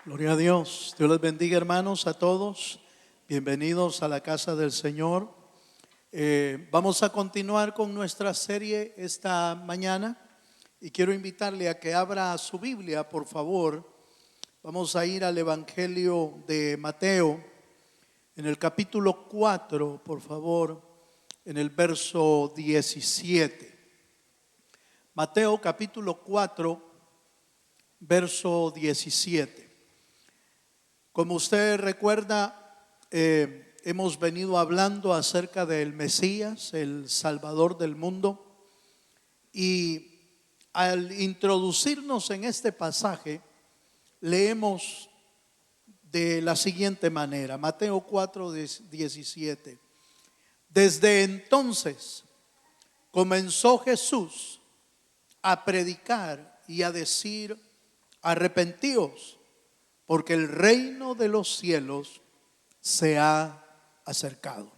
Gloria a Dios. Dios les bendiga, hermanos, a todos. Bienvenidos a la casa del Señor. Vamos a continuar con nuestra serie esta mañana y quiero invitarle a que abra su Biblia, por favor. Vamos a ir al Evangelio de Mateo, en el capítulo 4, por favor, en el verso 17. Mateo capítulo 4, verso 17. Como usted recuerda, hemos venido hablando acerca del Mesías, el Salvador del mundo, y al introducirnos en este pasaje, leemos de la siguiente manera, Mateo 4, 17. Desde entonces comenzó Jesús a predicar y a decir: arrepentíos, porque el reino de los cielos se ha acercado.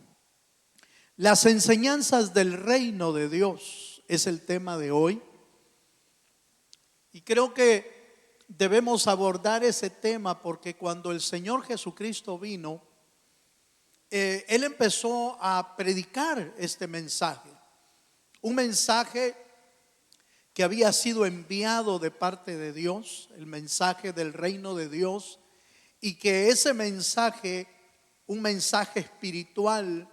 Las enseñanzas del reino de Dios es el tema de hoy. Y creo que debemos abordar ese tema porque cuando el Señor Jesucristo vino, Él empezó a predicar este mensaje. Un mensaje que había sido enviado de parte de Dios, el mensaje del reino de Dios, y que ese mensaje, un mensaje espiritual,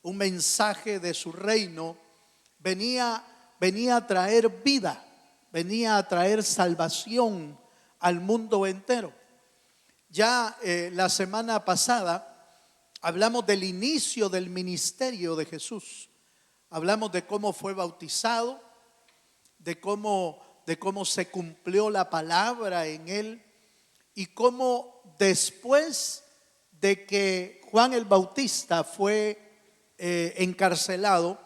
un mensaje de su reino, venía a traer vida, venía a traer salvación al mundo entero. Ya la semana pasada hablamos del inicio del ministerio de Jesús. Hablamos de cómo fue bautizado, de cómo se cumplió la palabra en él y cómo después de que Juan el Bautista fue encarcelado,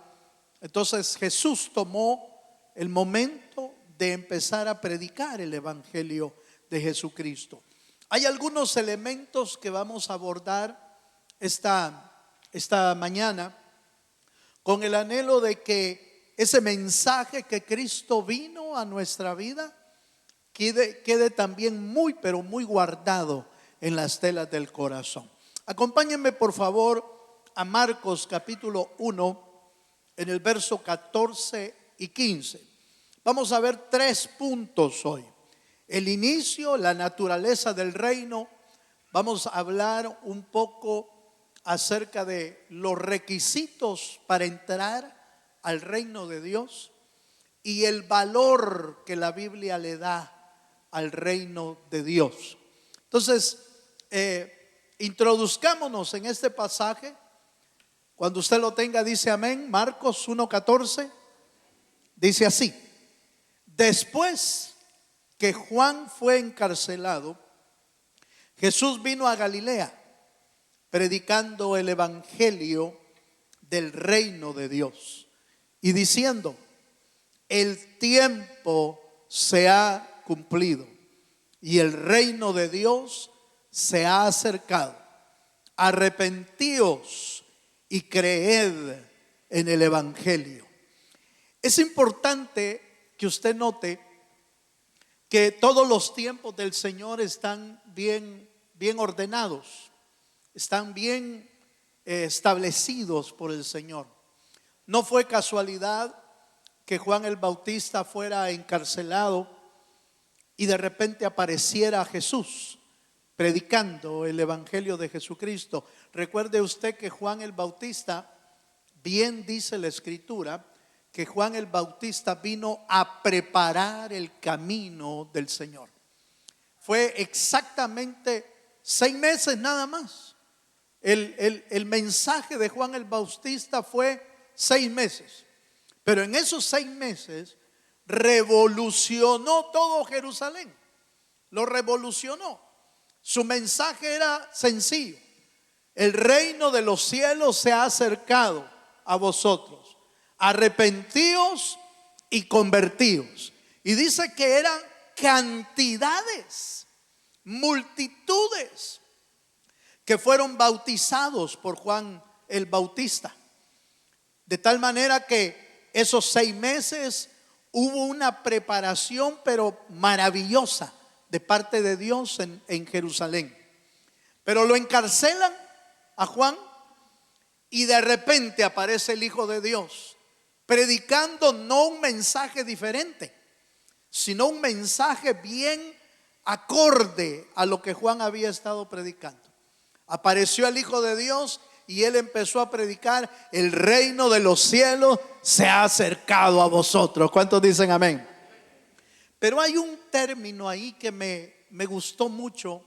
entonces Jesús tomó el momento de empezar a predicar el evangelio de Jesucristo. Hay algunos elementos que vamos a abordar esta mañana con el anhelo de que ese mensaje que Cristo vino a nuestra vida quede también pero muy guardado en las telas del corazón. Acompáñenme por favor a Marcos capítulo 1 en el verso 14 y 15. Vamos a ver 3 puntos hoy: el inicio, la naturaleza del reino. Vamos a hablar un poco acerca de los requisitos para entrar al reino de Dios y el valor que la Biblia le da al reino de Dios. Entonces, introduzcámonos en este pasaje. Cuando usted lo tenga, dice amén. Marcos 1:14 dice así: después que Juan fue encarcelado, Jesús vino a Galilea predicando el evangelio del reino de Dios y diciendo: el tiempo se ha cumplido y el reino de Dios se ha acercado. Arrepentíos y creed en el evangelio. Es importante que usted note que todos los tiempos del Señor están bien ordenados, están bien establecidos por el Señor. No fue casualidad que Juan el Bautista fuera encarcelado y de repente apareciera Jesús predicando el evangelio de Jesucristo. Recuerde usted que Juan el Bautista, bien dice la Escritura, que Juan el Bautista vino a preparar el camino del Señor. Fue exactamente 6 meses nada más. El mensaje de Juan el Bautista fue 6 meses. Pero en esos 6 meses revolucionó todo Jerusalén. Lo revolucionó. Su mensaje era sencillo: el reino de los cielos se ha acercado a vosotros. Arrepentíos y convertíos. Y dice que eran cantidades, multitudes que fueron bautizados por Juan el Bautista. De tal manera que esos 6 meses hubo una preparación pero maravillosa de parte de Dios en Jerusalén. Pero lo encarcelan a Juan y de repente aparece el Hijo de Dios predicando no un mensaje diferente, sino un mensaje bien acorde a lo que Juan había estado predicando. Apareció el Hijo de Dios y él empezó a predicar: el reino de los cielos se ha acercado a vosotros. ¿Cuántos dicen amén? Pero hay un término ahí que me gustó mucho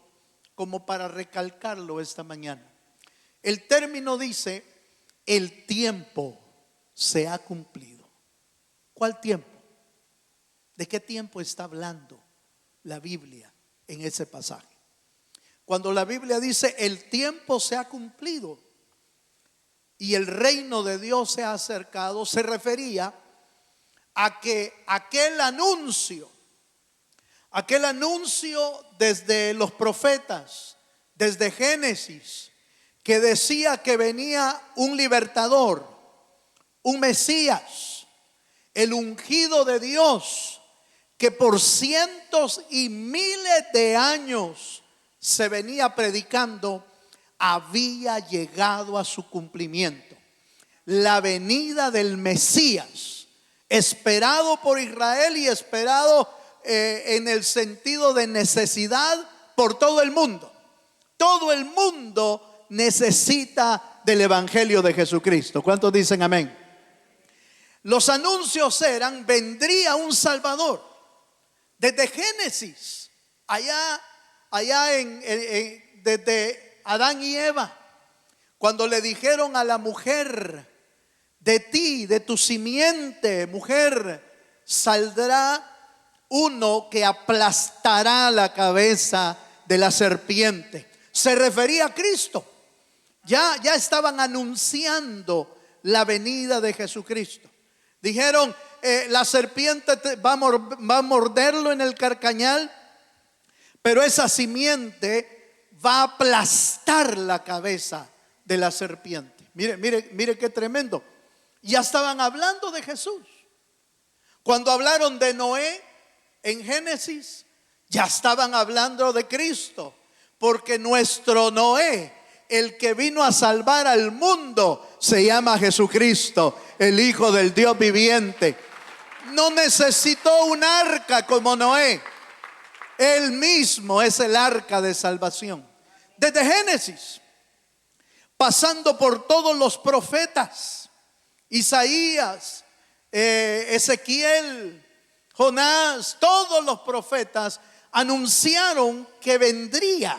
como para recalcarlo esta mañana. El término dice: el tiempo se ha cumplido. ¿Cuál tiempo? ¿De qué tiempo está hablando la Biblia en ese pasaje? Cuando la Biblia dice el tiempo se ha cumplido y el reino de Dios se ha acercado, se refería a que aquel anuncio desde los profetas, desde Génesis, que decía que venía un libertador, un Mesías, el ungido de Dios, que por cientos y miles de años se venía predicando, había llegado a su cumplimiento. La venida del Mesías, esperado por Israel y esperado en el sentido de necesidad por todo el mundo. Todo el mundo necesita del evangelio de Jesucristo. ¿Cuántos dicen amén? Los anuncios eran: vendría un Salvador. Desde Génesis, allá desde Adán y Eva, cuando le dijeron a la mujer: de ti, de tu simiente, mujer, saldrá uno que aplastará la cabeza de la serpiente. Se refería a Cristo. Ya estaban anunciando la venida de Jesucristo. Dijeron: la serpiente va a morderlo en el carcañal, pero esa simiente va a aplastar la cabeza de la serpiente. Mire qué tremendo. Ya estaban hablando de Jesús. Cuando hablaron de Noé en Génesis, ya estaban hablando de Cristo, porque nuestro Noé, el que vino a salvar al mundo, se llama Jesucristo, el Hijo del Dios viviente. No necesitó un arca como Noé. Él mismo es el arca de salvación. Desde Génesis, pasando por todos los profetas: Isaías, Ezequiel, Jonás, todos los profetas anunciaron que vendría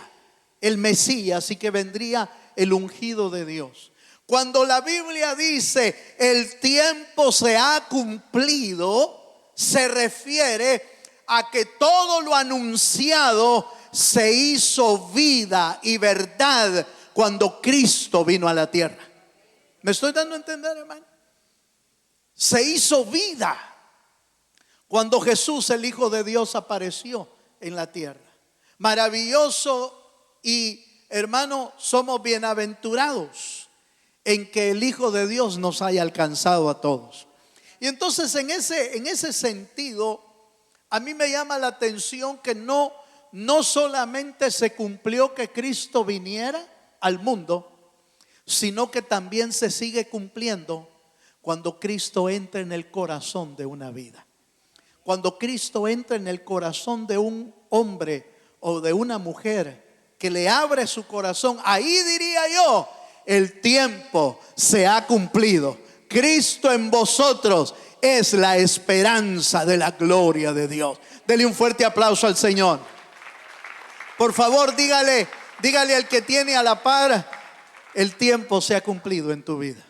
el Mesías y que vendría el ungido de Dios. Cuando la Biblia dice el tiempo se ha cumplido, se refiere a que todo lo anunciado se hizo vida y verdad cuando Cristo vino a la tierra. ¿Me estoy dando a entender, hermano? Se hizo vida cuando Jesús, el Hijo de Dios, apareció en la tierra. Maravilloso, y hermano, somos bienaventurados en que el Hijo de Dios nos haya alcanzado a todos. Y entonces en ese sentido, a mí me llama la atención que no solamente se cumplió que Cristo viniera al mundo, sino que también se sigue cumpliendo cuando Cristo entra en el corazón de una vida. Cuando Cristo entra en el corazón de un hombre o de una mujer que le abre su corazón, ahí diría yo: el tiempo se ha cumplido. Cristo en vosotros es la esperanza de la gloria de Dios. Dele un fuerte aplauso al Señor. Por favor, dígale al que tiene a la par: el tiempo se ha cumplido en tu vida.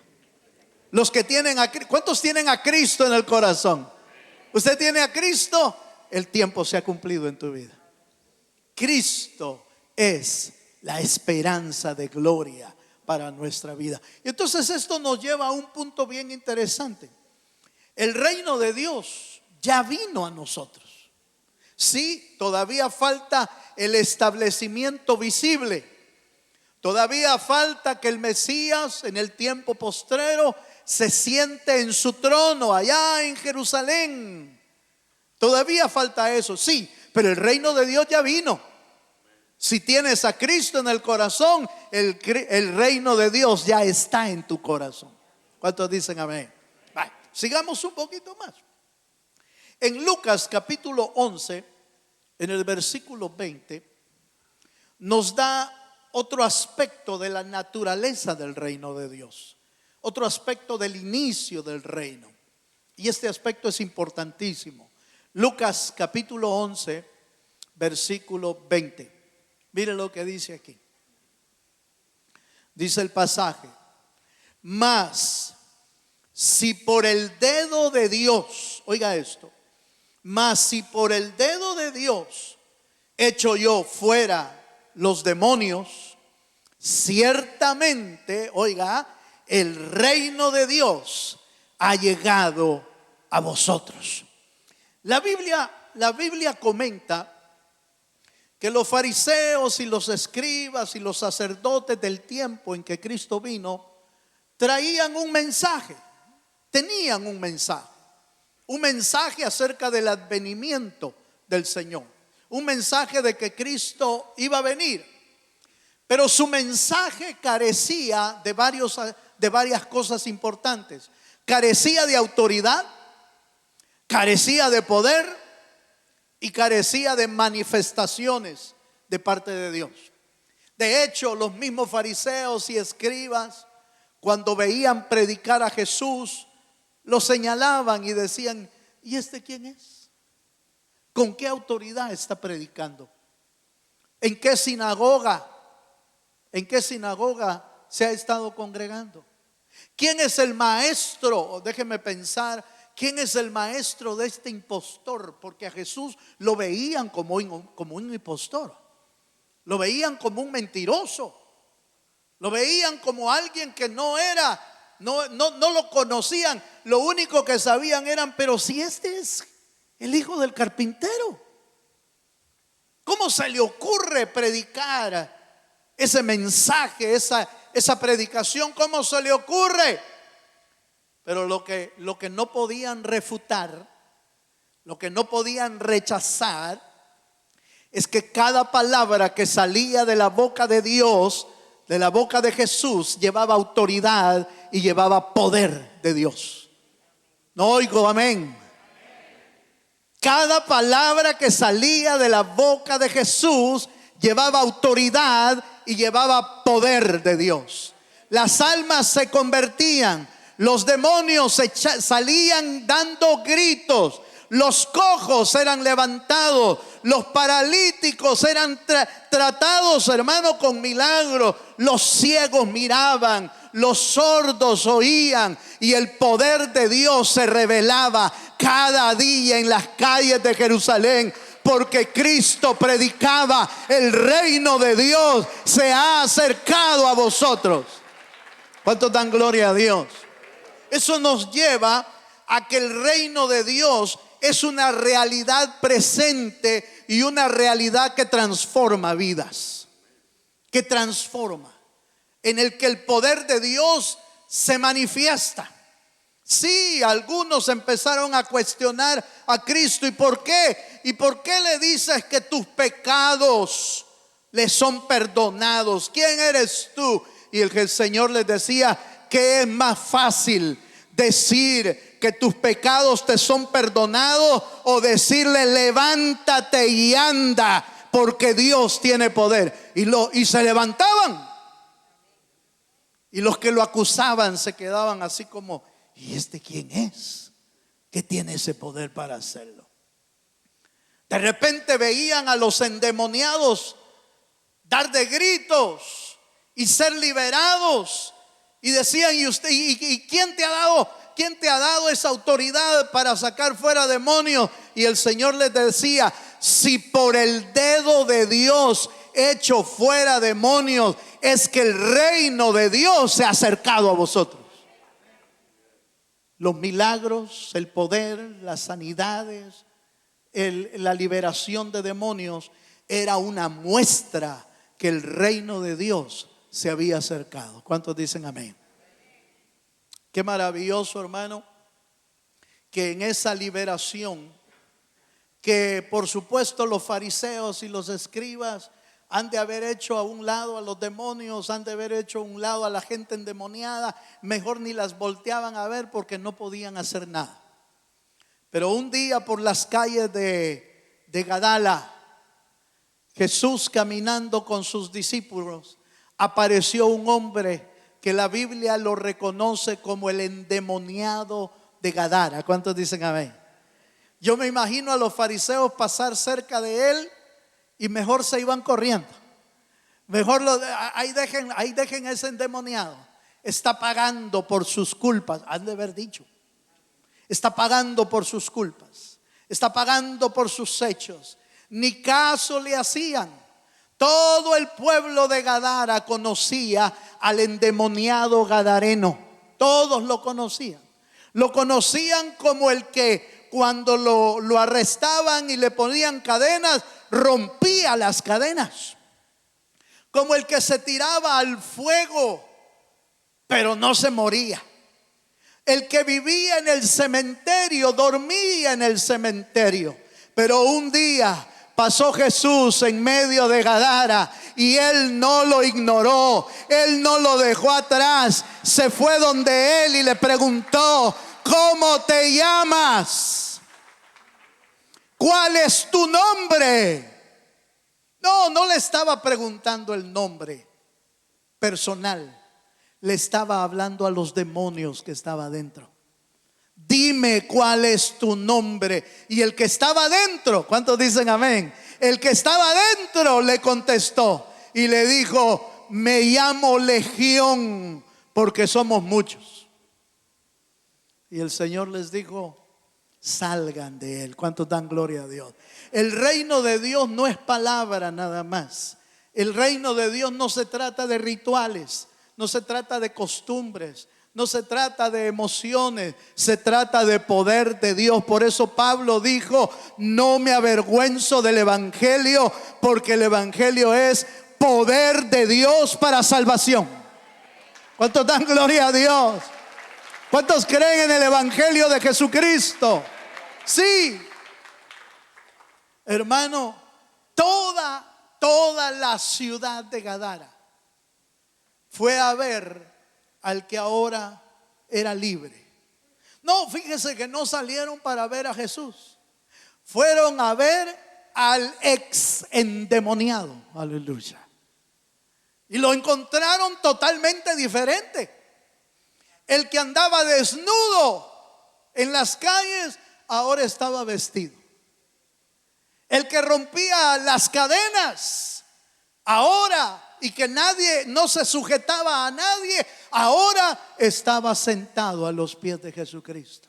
Los que tienen ¿cuántos tienen a Cristo en el corazón? ¿Usted tiene a Cristo? El tiempo se ha cumplido en tu vida. Cristo es la esperanza de gloria para nuestra vida. Y entonces esto nos lleva a un punto bien interesante. El reino de Dios ya vino a nosotros. Sí, todavía falta el establecimiento visible. Todavía falta que el Mesías en el tiempo postrero se siente en su trono allá en Jerusalén. Todavía falta eso, sí, pero el reino de Dios ya vino. Si tienes a Cristo en el corazón, el reino de Dios ya está en tu corazón. ¿Cuántos dicen amén? Vale, sigamos un poquito más. En Lucas capítulo 11, en el versículo 20, nos da otro aspecto de la naturaleza del reino de Dios, otro aspecto del inicio del reino. Y este aspecto es importantísimo. Lucas capítulo 11, versículo 20. Mire lo que dice aquí. Dice el pasaje: mas si por el dedo de Dios, oiga esto, mas si por el dedo de Dios echo yo fuera los demonios, ciertamente, oiga, el reino de Dios ha llegado a vosotros. La Biblia comenta que los fariseos y los escribas y los sacerdotes del tiempo en que Cristo vino traían un mensaje, tenían un mensaje acerca del advenimiento del Señor, un mensaje de que Cristo iba a venir. Pero su mensaje carecía de varias cosas importantes. Carecía de autoridad, carecía de poder y carecía de manifestaciones de parte de Dios. De hecho, los mismos fariseos y escribas, cuando veían predicar a Jesús, lo señalaban y decían: ¿y este quién es? ¿Con qué autoridad está predicando? ¿En qué sinagoga se ha estado congregando? ¿Quién es el maestro? Déjeme pensar, ¿quién es el maestro de este impostor? Porque a Jesús lo veían como un impostor, lo veían como un mentiroso, lo veían como alguien que no lo conocían. Lo único que sabían eran: pero si este es el hijo del carpintero, ¿cómo se le ocurre predicar ese mensaje, esa predicación? ¿Cómo se le ocurre? Pero lo que no podían refutar, lo que no podían rechazar, es que cada palabra que salía de la boca de Dios, de la boca de Jesús, llevaba autoridad y llevaba poder de Dios. No oigo amén. Cada palabra que salía de la boca de Jesús llevaba autoridad y llevaba poder de Dios. Las almas se convertían, los demonios salían dando gritos, los cojos eran levantados, los paralíticos eran tratados, hermano, con milagros, los ciegos miraban, los sordos oían, y el poder de Dios se revelaba cada día en las calles de Jerusalén, porque Cristo predicaba: el reino de Dios se ha acercado a vosotros. ¿Cuántos dan gloria a Dios? Eso nos lleva a que el reino de Dios es una realidad presente y una realidad que transforma vidas, que transforma, en el que el poder de Dios se manifiesta. Sí, algunos empezaron a cuestionar a Cristo. ¿Y por qué? ¿Y por qué le dices que tus pecados le son perdonados? ¿Quién eres tú? Y el Señor les decía: ¿qué es más fácil, decir que tus pecados te son perdonados, o decirle: levántate y anda, porque Dios tiene poder? Y se levantaban, y los que lo acusaban se quedaban así como: ¿y este quién es? ¿Qué tiene ese poder para hacerlo? De repente veían a los endemoniados dar de gritos y ser liberados, y decían: ¿y usted? ¿Y quién te ha dado? ¿Quién te ha dado esa autoridad para sacar fuera demonios? Y el Señor les decía: si por el dedo de Dios echo fuera demonios, es que el reino de Dios se ha acercado a vosotros. Los milagros, el poder, las sanidades, la liberación de demonios era una muestra que el reino de Dios se había acercado. ¿Cuántos dicen amén? Qué maravilloso, hermano, que en esa liberación que por supuesto los fariseos y los escribas han de haber hecho a un lado a los demonios, han de haber hecho a un lado a la gente endemoniada, mejor ni las volteaban a ver porque no podían hacer nada. Pero un día por las calles de Gadara, Jesús caminando con sus discípulos, apareció un hombre que la Biblia lo reconoce como el endemoniado de Gadara. ¿Cuántos dicen amén? Yo me imagino a los fariseos pasar cerca de él y mejor se iban corriendo. Mejor ahí dejen ese endemoniado. Está pagando por sus culpas, han de haber dicho. Está pagando por sus culpas, está pagando por sus hechos. Ni caso le hacían. Todo el pueblo de Gadara conocía al endemoniado gadareno. Todos lo conocían. Lo conocían como el que cuando lo arrestaban y le ponían cadenas, rompía las cadenas. Como el que se tiraba al fuego, pero no se moría. El que vivía en el cementerio, dormía en el cementerio. Pero un día pasó Jesús en medio de Gadara y él no lo ignoró, él no lo dejó atrás. Se fue donde él y le preguntó: ¿cómo te llamas? ¿Cuál es tu nombre? No le estaba preguntando el nombre personal. Le estaba hablando a los demonios que estaba dentro. Dime cuál es tu nombre. Y el que estaba dentro, ¿cuántos dicen amén? El que estaba dentro le contestó y le dijo: me llamo Legión, porque somos muchos. Y el Señor les dijo: salgan de él. ¿Cuántos dan gloria a Dios? El reino de Dios no es palabra nada más. El reino de Dios no se trata de rituales, no se trata de costumbres, no se trata de emociones, se trata de poder de Dios. Por eso Pablo dijo: no me avergüenzo del evangelio, porque el evangelio es poder de Dios para salvación. ¿Cuántos dan gloria a Dios? ¿Cuántos creen en el evangelio de Jesucristo? Sí. Hermano, toda la ciudad de Gadara fue a ver al que ahora era libre. No, fíjese que no salieron para ver a Jesús. Fueron a ver al ex endemoniado. Aleluya. Y lo encontraron totalmente diferente. El que andaba desnudo en las calles ahora estaba vestido. El que rompía las cadenas ahora, y que nadie, no se sujetaba a nadie, ahora estaba sentado a los pies de Jesucristo.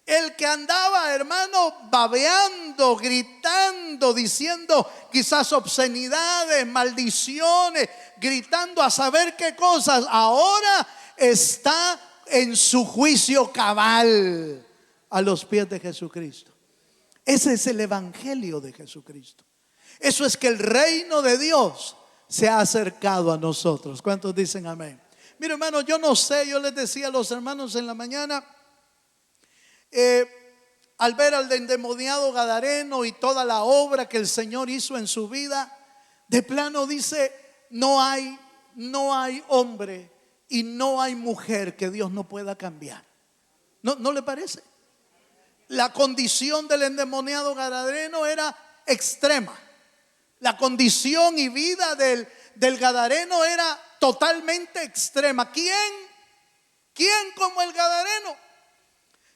El que andaba, hermano, babeando, gritando, diciendo quizás obscenidades, maldiciones, gritando a saber qué cosas, ahora está en su juicio cabal a los pies de Jesucristo. Ese es el evangelio de Jesucristo. Eso es que el reino de Dios se ha acercado a nosotros. ¿Cuántos dicen amén? Mira, hermano, yo no sé, yo les decía a los hermanos en la mañana, al ver al endemoniado gadareno y toda la obra que el Señor hizo en su vida, de plano dice: no hay hombre y no hay mujer que Dios no pueda cambiar. ¿No le parece? La condición del endemoniado gadareno era extrema. La condición y vida del gadareno era totalmente extrema. ¿Quién como el gadareno?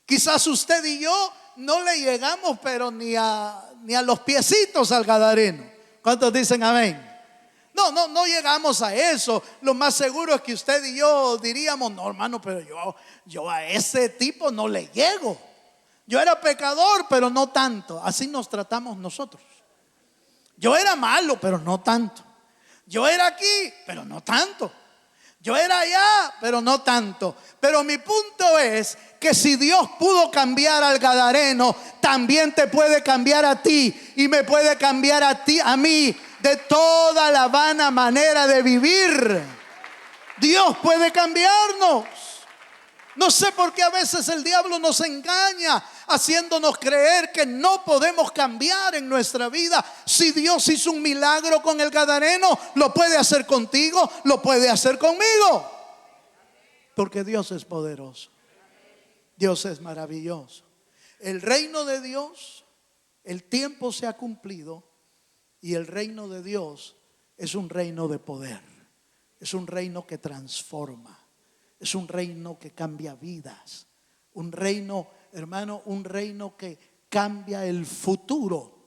Quizás usted y yo no le llegamos, pero ni a los piecitos al gadareno. ¿Cuántos dicen amén? No llegamos a eso. Lo más seguro es que usted y yo diríamos: no, hermano, pero yo a ese tipo no le llego. Yo era pecador, pero no tanto. Así nos tratamos nosotros. Yo era malo, pero no tanto. Yo era aquí, pero no tanto. Yo era allá, pero no tanto. Pero mi punto es que si Dios pudo cambiar al gadareno, también te puede cambiar a ti y me puede cambiar a mí de toda la vana manera de vivir. Dios puede cambiarnos. No sé por qué a veces el diablo nos engaña, haciéndonos creer que no podemos cambiar en nuestra vida. Si Dios hizo un milagro con el gadareno, lo puede hacer contigo, lo puede hacer conmigo. Porque Dios es poderoso. Dios es maravilloso. El reino de Dios, el tiempo se ha cumplido, y el reino de Dios es un reino de poder. Es un reino que transforma. Es un reino que cambia vidas. Un reino, hermano, un reino que cambia el futuro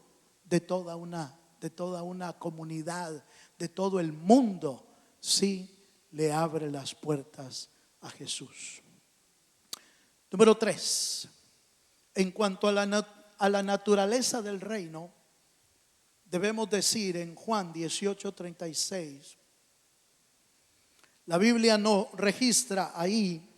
de toda una comunidad, de todo el mundo, si le abre las puertas a Jesús. Número 3. En cuanto a la naturaleza del reino, debemos decir en Juan 18:36, la Biblia no registra ahí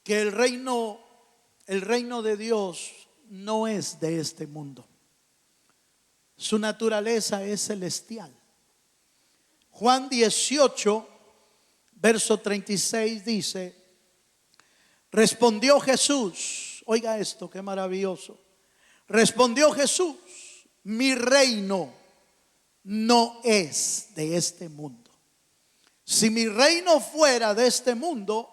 que el reino de Dios no es de este mundo. Su naturaleza es celestial. Juan 18, verso 36 dice: respondió Jesús, oiga esto, qué maravilloso. Respondió Jesús: mi reino no es de este mundo. Si mi reino fuera de este mundo,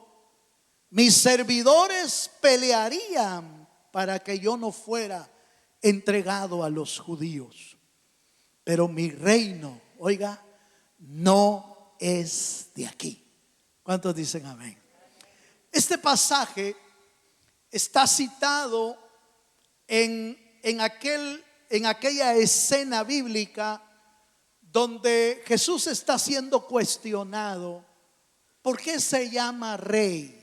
mis servidores pelearían para que yo no fuera entregado a los judíos. Pero mi reino, oiga, no es de aquí. ¿Cuántos dicen amén? Este pasaje está citado en aquella escena bíblica donde Jesús está siendo cuestionado. ¿Por qué se llama rey?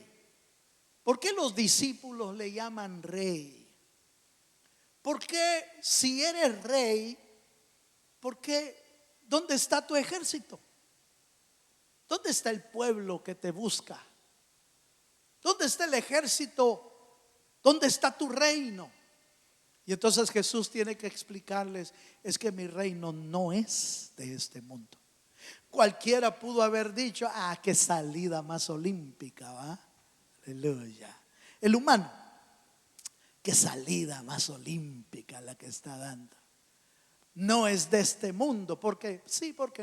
¿Por qué los discípulos le llaman rey? ¿Por qué, si eres rey, por qué, dónde está tu ejército? ¿Dónde está el pueblo que te busca? ¿Dónde está el ejército? ¿Dónde está tu reino? Y entonces Jesús tiene que explicarles: es que mi reino no es de este mundo. Cualquiera pudo haber dicho: qué salida más olímpica, ¿va? Aleluya. El humano, qué salida más olímpica la que está dando. No es de este mundo, porque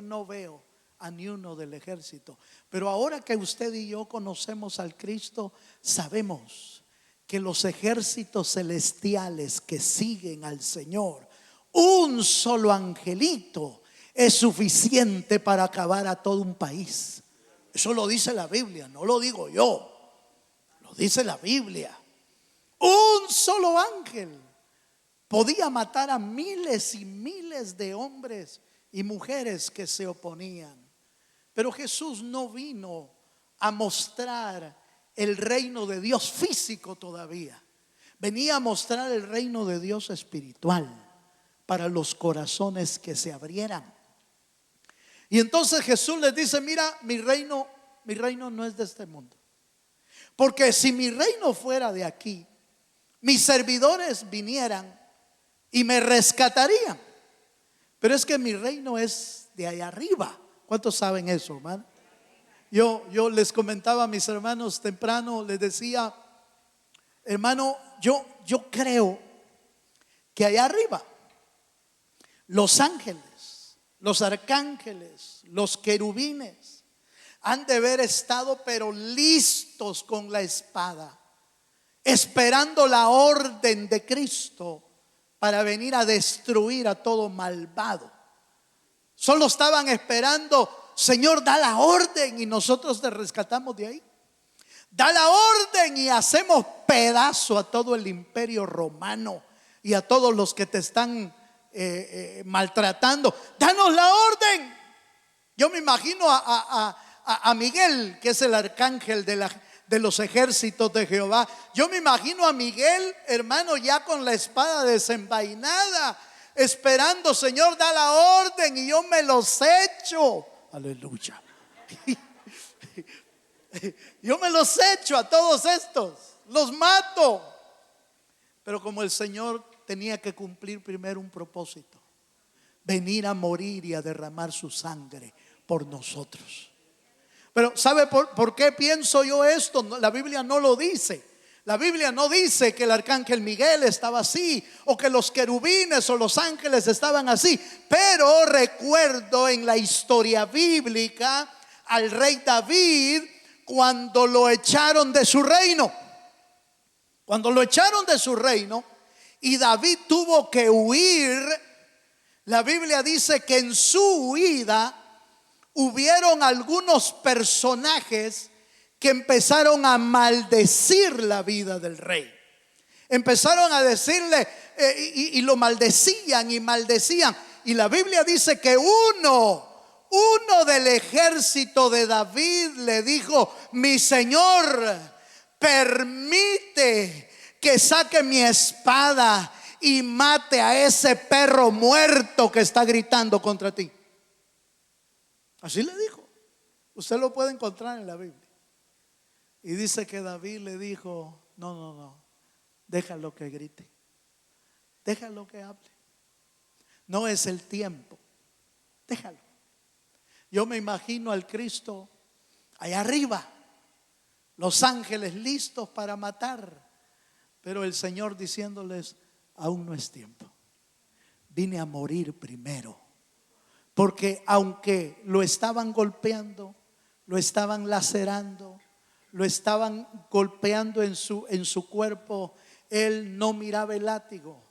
no veo a ni uno del ejército. Pero ahora que usted y yo conocemos al Cristo, sabemos que los ejércitos celestiales que siguen al Señor, un solo angelito es suficiente para acabar a todo un país. Eso lo dice la Biblia, no lo digo yo, lo dice la Biblia. Un solo ángel podía matar a miles y miles de hombres y mujeres que se oponían. Pero Jesús no vino a mostrar el reino de Dios físico todavía. Venía a mostrar el reino de Dios espiritual para los corazones que se abrieran. Y entonces Jesús les dice: mira, mi reino no es de este mundo. Porque si mi reino fuera de aquí, mis servidores vinieran y me rescatarían. Pero es que mi reino es de allá arriba. ¿Cuántos saben eso, hermano? Yo les comentaba a mis hermanos temprano, les decía: hermano, yo creo que allá arriba los ángeles, los arcángeles, los querubines han de haber estado pero listos con la espada, esperando la orden de Cristo para venir a destruir a todo malvado. Solo estaban esperando: Señor, da la orden y nosotros te rescatamos de ahí. Da la orden y hacemos pedazo a todo el imperio romano y a todos los que te están maltratando. Danos la orden. Yo me imagino a Miguel, que es el arcángel de los ejércitos de Jehová. Yo me imagino a Miguel, hermano, ya con la espada desenvainada, esperando: Señor, da la orden y yo me los echo. Aleluya. Yo me los echo a todos estos, los mato. Pero como el Señor tenía que cumplir primero un propósito: venir a morir y a derramar su sangre por nosotros. Pero ¿sabe por qué pienso yo esto? La Biblia no lo dice. La Biblia no dice que el arcángel Miguel estaba así, o que los querubines o los ángeles estaban así. Pero recuerdo en la historia bíblica al rey David cuando lo echaron de su reino. Cuando lo echaron de su reino y David tuvo que huir, la Biblia dice que en su huida hubieron algunos personajes que empezaron a maldecir la vida del rey. Empezaron a decirle y lo maldecían y maldecían. Y la Biblia dice que uno del ejército de David le dijo: mi señor, permite que saque mi espada y mate a ese perro muerto que está gritando contra ti. Así le dijo. Usted lo puede encontrar en la Biblia. Y dice que David le dijo: no, déjalo que grite, déjalo que hable. No es el tiempo, déjalo. Yo me imagino al Cristo allá arriba, los ángeles listos para matar, pero el Señor diciéndoles: aún no es tiempo, vine a morir primero. Porque aunque lo estaban golpeando, lo estaban lacerando, lo estaban golpeando en su cuerpo, él no miraba el látigo.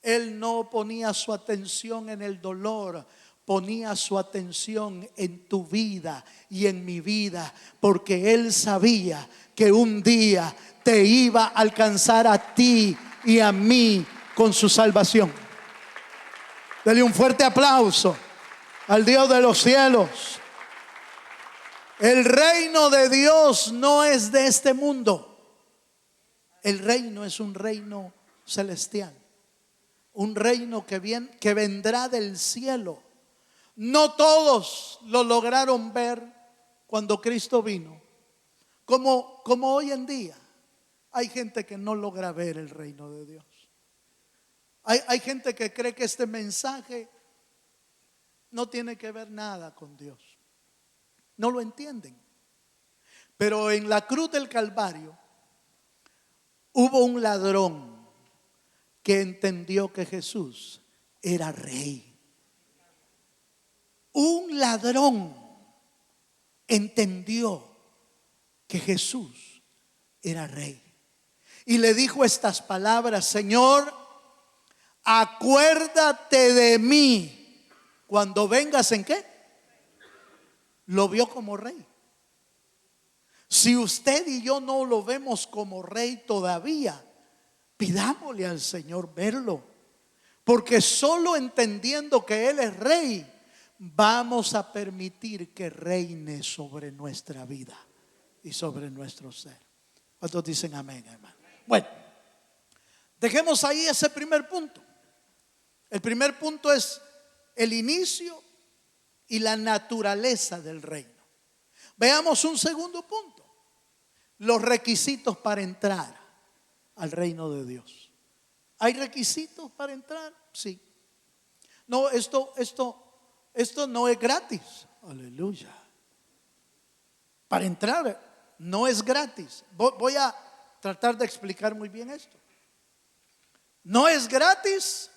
Él no ponía su atención en el dolor, ponía su atención en tu vida y en mi vida, porque él sabía que un día te iba a alcanzar a ti y a mí con su salvación. Dale un fuerte aplauso al Dios de los cielos. El reino de Dios no es de este mundo. El reino es un reino celestial, un reino que vendrá del cielo. No todos lo lograron ver cuando Cristo vino, como hoy en día. Hay gente que no logra ver el reino de Dios. Hay gente que cree que este mensaje no tiene que ver nada con Dios. No lo entienden. Pero en la cruz del Calvario hubo un ladrón que entendió que Jesús era rey. Un ladrón entendió que Jesús era rey. Y le dijo estas palabras: Señor, acuérdate de mí cuando vengas. ¿En qué? Lo vio como rey. Si usted y yo no lo vemos como rey todavía, pidámosle al Señor verlo, porque solo entendiendo que Él es rey, vamos a permitir que reine sobre nuestra vida y sobre nuestro ser. ¿Cuántos dicen amén, hermano? Bueno, dejemos ahí ese primer punto. El primer punto es el inicio y la naturaleza del reino. Veamos un segundo punto: los requisitos para entrar al reino de Dios. ¿Hay requisitos para entrar? Sí. No, esto no es gratis. Aleluya. Para entrar no es gratis. Voy a tratar de explicar muy bien esto. No es gratis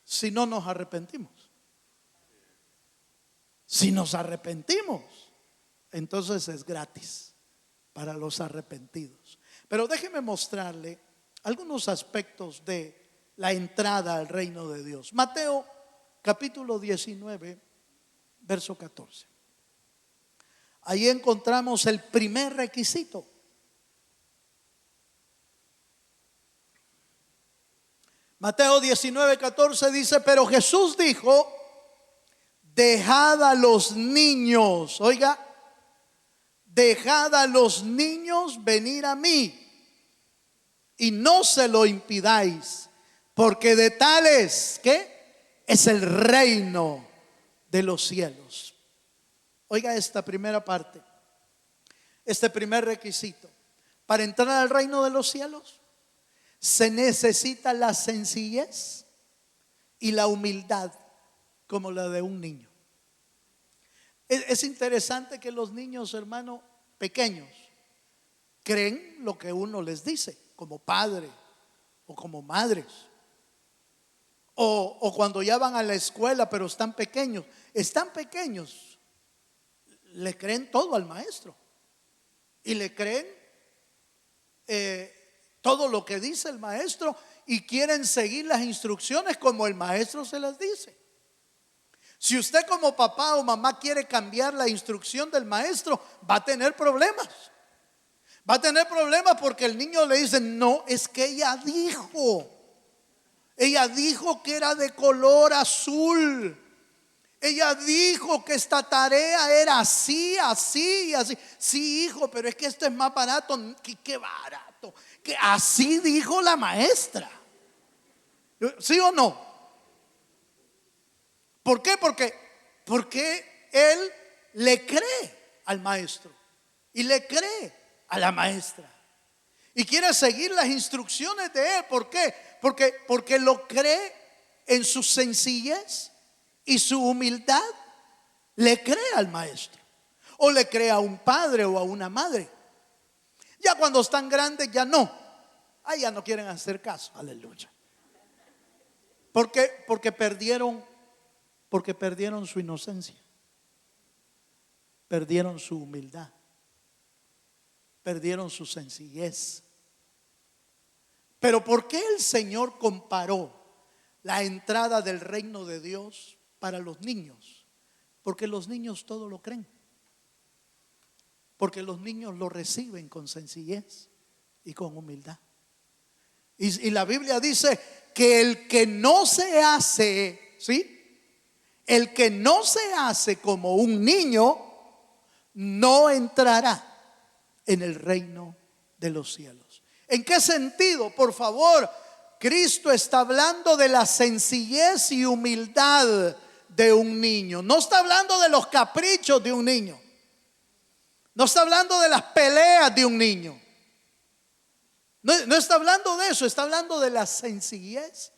si no nos arrepentimos. Si nos arrepentimos, entonces es gratis para los arrepentidos. Pero déjeme mostrarle algunos aspectos de la entrada al reino de Dios. Mateo capítulo 19, verso 14. Ahí encontramos el primer requisito. Mateo 19, 14 dice: pero Jesús dijo: dejad a los niños, oiga, dejad a los niños venir a mí y no se lo impidáis, porque de tales, ¿qué? Es el reino de los cielos. Oiga esta primera parte, este primer requisito. Para entrar al reino de los cielos se necesita la sencillez y la humildad como la de un niño. Es interesante que los niños, hermano, pequeños, creen lo que uno les dice, como padre o como madres. O cuando ya van a la escuela, pero están pequeños, le creen todo al maestro. Y le creen todo lo que dice el maestro y quieren seguir las instrucciones como el maestro se las dice. Si usted como papá o mamá quiere cambiar la instrucción del maestro, va a tener problemas. Va a tener problemas porque el niño le dice: no, es que ella dijo que era de color azul. Ella dijo que esta tarea era así, así y así. Sí, hijo, pero es que esto es más barato. ¿Qué barato? Que así dijo la maestra. ¿Sí o no? ¿Por qué? Porque él le cree al maestro y le cree a la maestra y quiere seguir las instrucciones de él. ¿Por qué? Porque lo cree en su sencillez y su humildad. Le cree al maestro o le cree a un padre o a una madre. Ya cuando están grandes ya no. Ya no quieren hacer caso. Aleluya. Porque perdieron su inocencia, perdieron su humildad, perdieron su sencillez. Pero ¿por qué el Señor comparó la entrada del reino de Dios para los niños? Porque los niños todo lo creen, porque los niños lo reciben con sencillez y con humildad. Y la Biblia dice que el que no se hace, ¿sí? El que no se hace como un niño no entrará en el reino de los cielos. ¿En qué sentido? Por favor, Cristo está hablando de la sencillez y humildad de un niño. No está hablando de los caprichos de un niño. No está hablando de las peleas de un niño. No está hablando de eso. Está hablando de la sencillez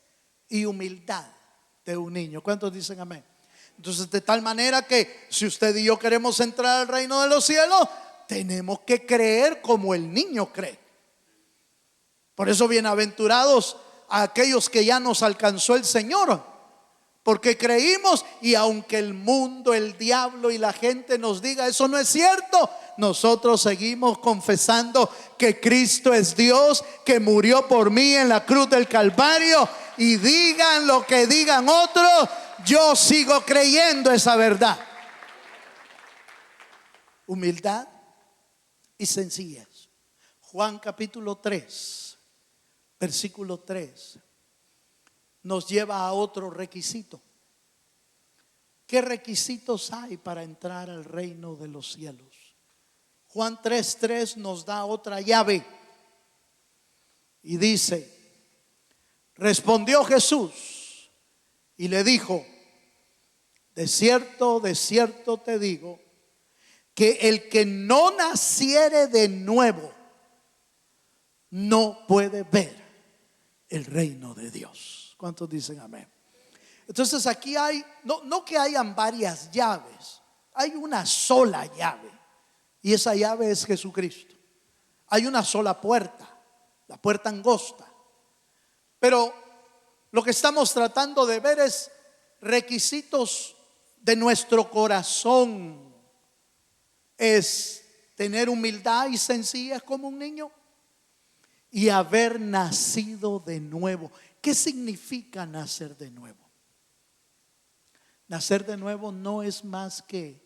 y humildad de un niño. ¿Cuántos dicen amén? Entonces, de tal manera que si usted y yo queremos entrar al reino de los cielos, tenemos que creer como el niño cree. Por eso, bienaventurados a aquellos que ya nos alcanzó el Señor, porque creímos. Y aunque el mundo, el diablo y la gente nos diga eso no es cierto, nosotros seguimos confesando que Cristo es Dios, que murió por mí en la cruz del Calvario. Y digan lo que digan otros, yo sigo creyendo esa verdad. Humildad y sencillez. Juan capítulo 3, versículo 3 nos lleva a otro requisito. ¿Qué requisitos hay para entrar al reino de los cielos? Juan 3:3 nos da otra llave y dice: respondió Jesús y le dijo: de cierto te digo, que el que no naciere de nuevo no puede ver el reino de Dios. ¿Cuántos dicen amén? Entonces aquí hay, no que hayan varias llaves, hay una sola llave, y esa llave es Jesucristo. Hay una sola puerta, la puerta angosta. Pero lo que estamos tratando de ver es requisitos de nuestro corazón. Es tener humildad y sencillez como un niño y haber nacido de nuevo. ¿Qué significa nacer de nuevo? Nacer de nuevo no es más que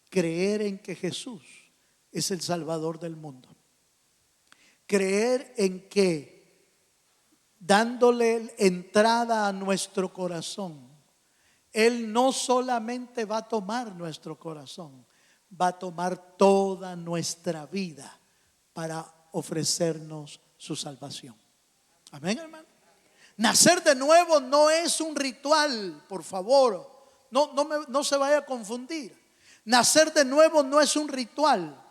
creer en que Jesús es el Salvador del mundo. Creer en que dándole entrada a nuestro corazón, Él no solamente va a tomar nuestro corazón, va a tomar toda nuestra vida para ofrecernos su salvación. Amén, hermano. Nacer de nuevo no es un ritual, por favor. No se vaya a confundir. Nacer de nuevo no es un ritual,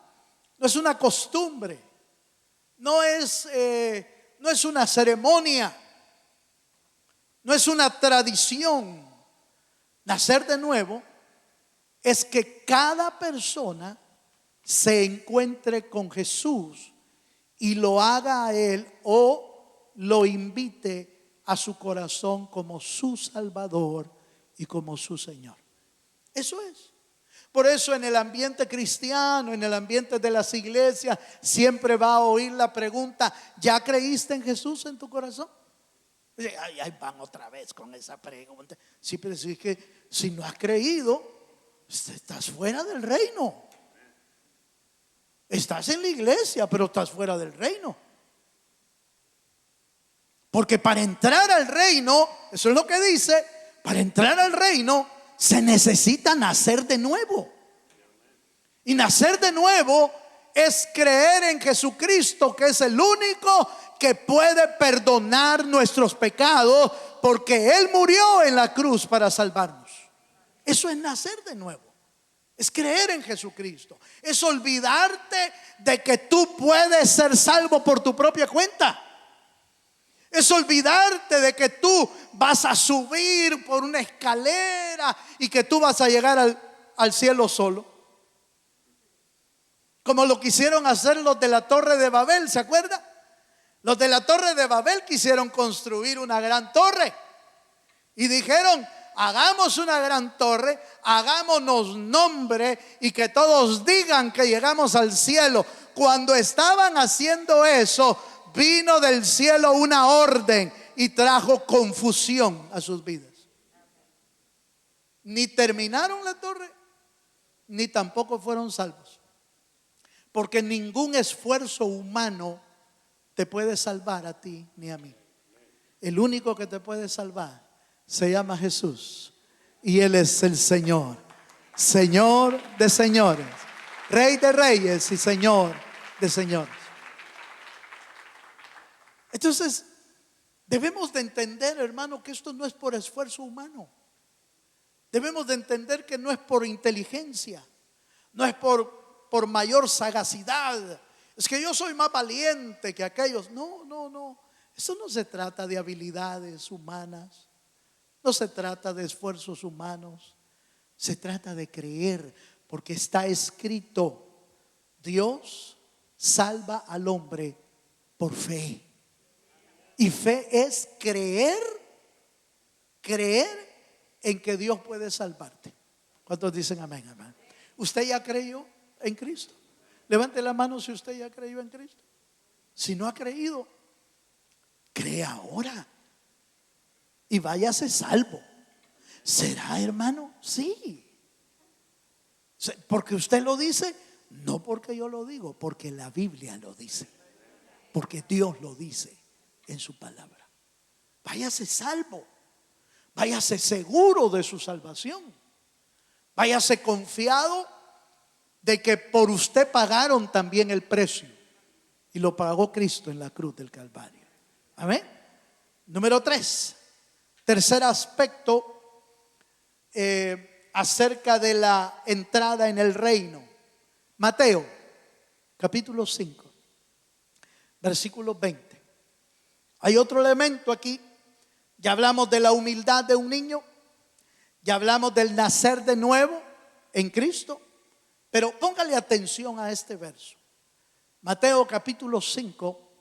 no es una costumbre, no es una ceremonia, no es una tradición. Nacer de nuevo es que cada persona se encuentre con Jesús y lo haga a Él o lo invite a su corazón como su Salvador y como su Señor. Eso es. Por eso en el ambiente cristiano, en el ambiente de las iglesias, siempre va a oír la pregunta: ¿ya creíste en Jesús en tu corazón? Ahí van otra vez con esa pregunta. Sí, pero es que si no has creído, estás fuera del reino. Estás en la iglesia, pero estás fuera del reino. Porque para entrar al reino, eso es lo que dice, para entrar al reino se necesita nacer de nuevo. Y nacer de nuevo es creer en Jesucristo, que es el único que puede perdonar nuestros pecados, porque Él murió en la cruz para salvarnos. Eso es nacer de nuevo. Es creer en Jesucristo. Es olvidarte de que tú puedes ser salvo por tu propia cuenta. Es olvidarte de que tú vas a subir por una escalera y que tú vas a llegar al cielo solo. Como lo quisieron hacer los de la Torre de Babel, ¿se acuerda? Los de la Torre de Babel quisieron construir una gran torre y dijeron: hagamos una gran torre, hagámonos nombre y que todos digan que llegamos al cielo. Cuando estaban haciendo eso, vino del cielo una orden y trajo confusión a sus vidas. Ni terminaron la torre, ni tampoco fueron salvos. Porque ningún esfuerzo humano te puede salvar a ti ni a mí. El único que te puede salvar se llama Jesús, y Él es el Señor, Señor de señores, Rey de reyes y Señor de señores. Entonces debemos de entender, hermano, que esto no es por esfuerzo humano. Debemos de entender que no es por inteligencia, no es por mayor sagacidad. Es que yo soy más valiente que aquellos. No. Eso no se trata de habilidades humanas. No se trata de esfuerzos humanos. Se trata de creer, porque está escrito: Dios salva al hombre por fe. Y fe es creer en que Dios puede salvarte. ¿Cuántos dicen amén, amén? ¿Usted ya creyó en Cristo? Levante la mano si usted ya creyó en Cristo. Si no ha creído, crea ahora y váyase salvo. ¿Será, hermano? Sí. Porque usted lo dice, no porque yo lo digo, porque la Biblia lo dice, porque Dios lo dice en su palabra. Váyase salvo, váyase seguro de su salvación, váyase confiado de que por usted pagaron también el precio, y lo pagó Cristo en la cruz del Calvario. Amén. Número 3, tercer aspecto acerca de la entrada en el reino. Mateo capítulo 5 versículo 20. Hay otro elemento aquí. Ya hablamos de la humildad de un niño, ya hablamos del nacer de nuevo en Cristo, pero póngale atención a este verso. Mateo capítulo 5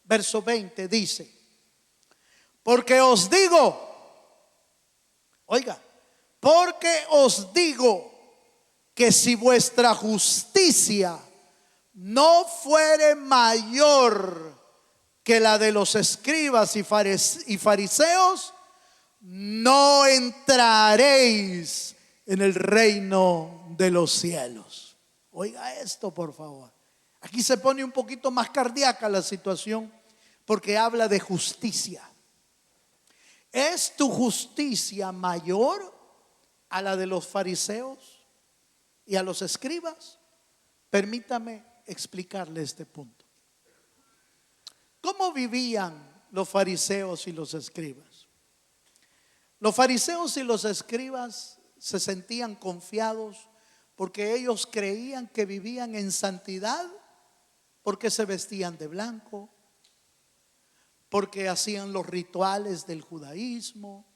verso 20 dice: porque os digo, oiga, porque os digo que si vuestra justicia no fuere mayor que la de los escribas y fariseos, no entraréis en el reino de los cielos. Oiga esto, por favor. Aquí se pone un poquito más cardíaca la situación, porque habla de justicia. ¿Es tu justicia mayor a la de los fariseos y a los escribas? Permítame explicarle este punto. ¿Cómo vivían los fariseos y los escribas? Los fariseos y los escribas se sentían confiados porque ellos creían que vivían en santidad, porque se vestían de blanco, porque hacían los rituales del judaísmo,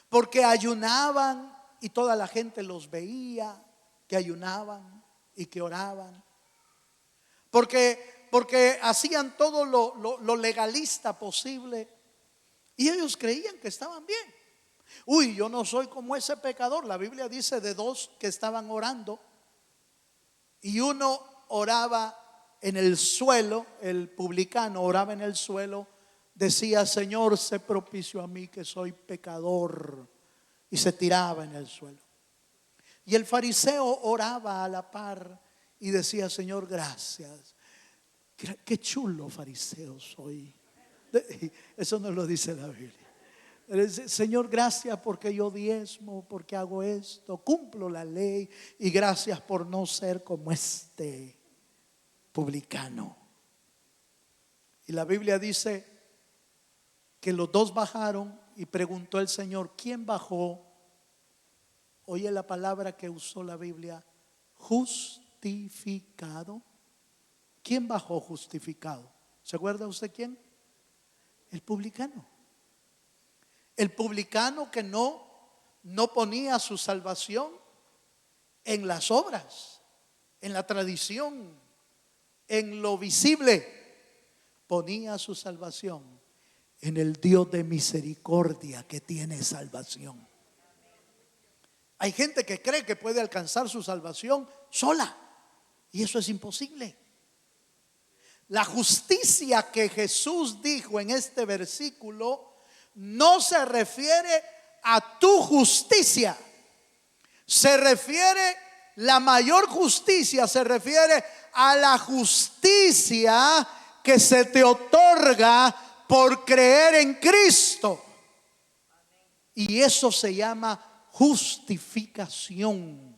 porque ayunaban y toda la gente los veía, que ayunaban y que oraban. Porque hacían todo lo legalista posible. Y ellos creían que estaban bien. Uy, yo no soy como ese pecador. La Biblia dice de dos que estaban orando. Y uno oraba en el suelo, el publicano oraba en el suelo. Decía: Señor, sé propicio a mí que soy pecador. Y se tiraba en el suelo. Y el fariseo oraba a la par y decía: Señor, gracias. Qué chulo fariseo soy. Eso no lo dice la Biblia. Señor, gracias porque yo diezmo, porque hago esto, cumplo la ley. Y gracias por no ser como este publicano. Y la Biblia dice que los dos bajaron y preguntó el Señor: ¿quién bajó? Oye la palabra que usó la Biblia: justificado. ¿Quién bajó justificado? ¿Se acuerda usted quién? El publicano. El publicano que no ponía su salvación en las obras, en la tradición, en lo visible. Ponía su salvación en el Dios de misericordia que tiene salvación. Hay gente que cree que puede alcanzar su salvación sola, y eso es imposible. La justicia que Jesús dijo en este versículo no se refiere a tu justicia. Se refiere, la mayor justicia se refiere a la justicia que se te otorga por creer en Cristo. Y eso se llama justificación.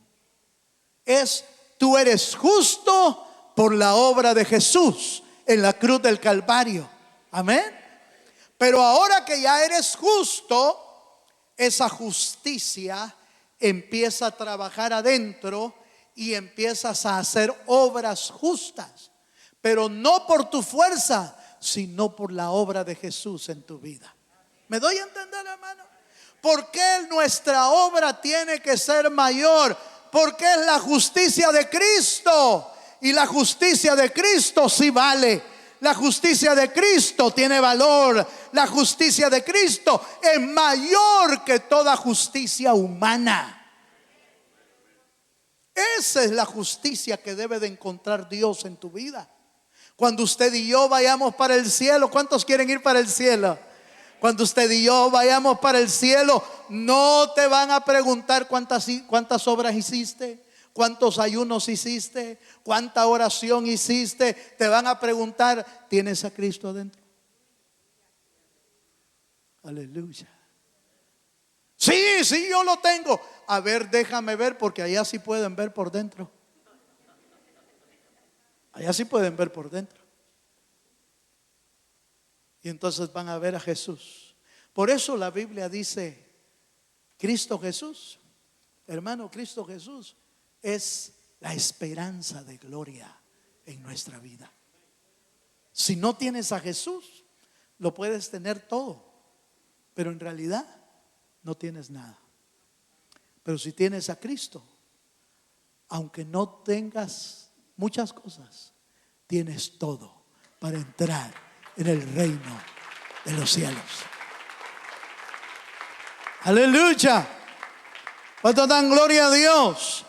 Tú eres justo por la obra de Jesús en la cruz del Calvario. Amén. Pero ahora que ya eres justo, esa justicia empieza a trabajar adentro y empiezas a hacer obras justas, pero no por tu fuerza, sino por la obra de Jesús en tu vida. ¿Me doy a entender, hermano? ¿Por qué nuestra obra tiene que ser mayor? Porque es la justicia de Cristo. Y la justicia de Cristo sí vale. La justicia de Cristo tiene valor. La justicia de Cristo es mayor que toda justicia humana. Esa es la justicia que debe de encontrar Dios en tu vida. Cuando usted y yo vayamos para el cielo, ¿cuántos quieren ir para el cielo? Cuando usted y yo vayamos para el cielo, no te van a preguntar cuántas obras hiciste, cuántos ayunos hiciste, cuánta oración hiciste. Te van a preguntar: ¿tienes a Cristo adentro? Aleluya. Sí, yo lo tengo. A ver, déjame ver, porque allá sí pueden ver por dentro. Allá sí pueden ver por dentro. Y entonces van a ver a Jesús. Por eso la Biblia dice: Cristo Jesús, hermano, Cristo Jesús es la esperanza de gloria en nuestra vida. Si no tienes a Jesús, lo puedes tener todo, pero en realidad no tienes nada. Pero si tienes a Cristo, aunque no tengas muchas cosas, tienes todo para entrar en el reino de los cielos. Aleluya. ¿Cuánto dan gloria a Dios?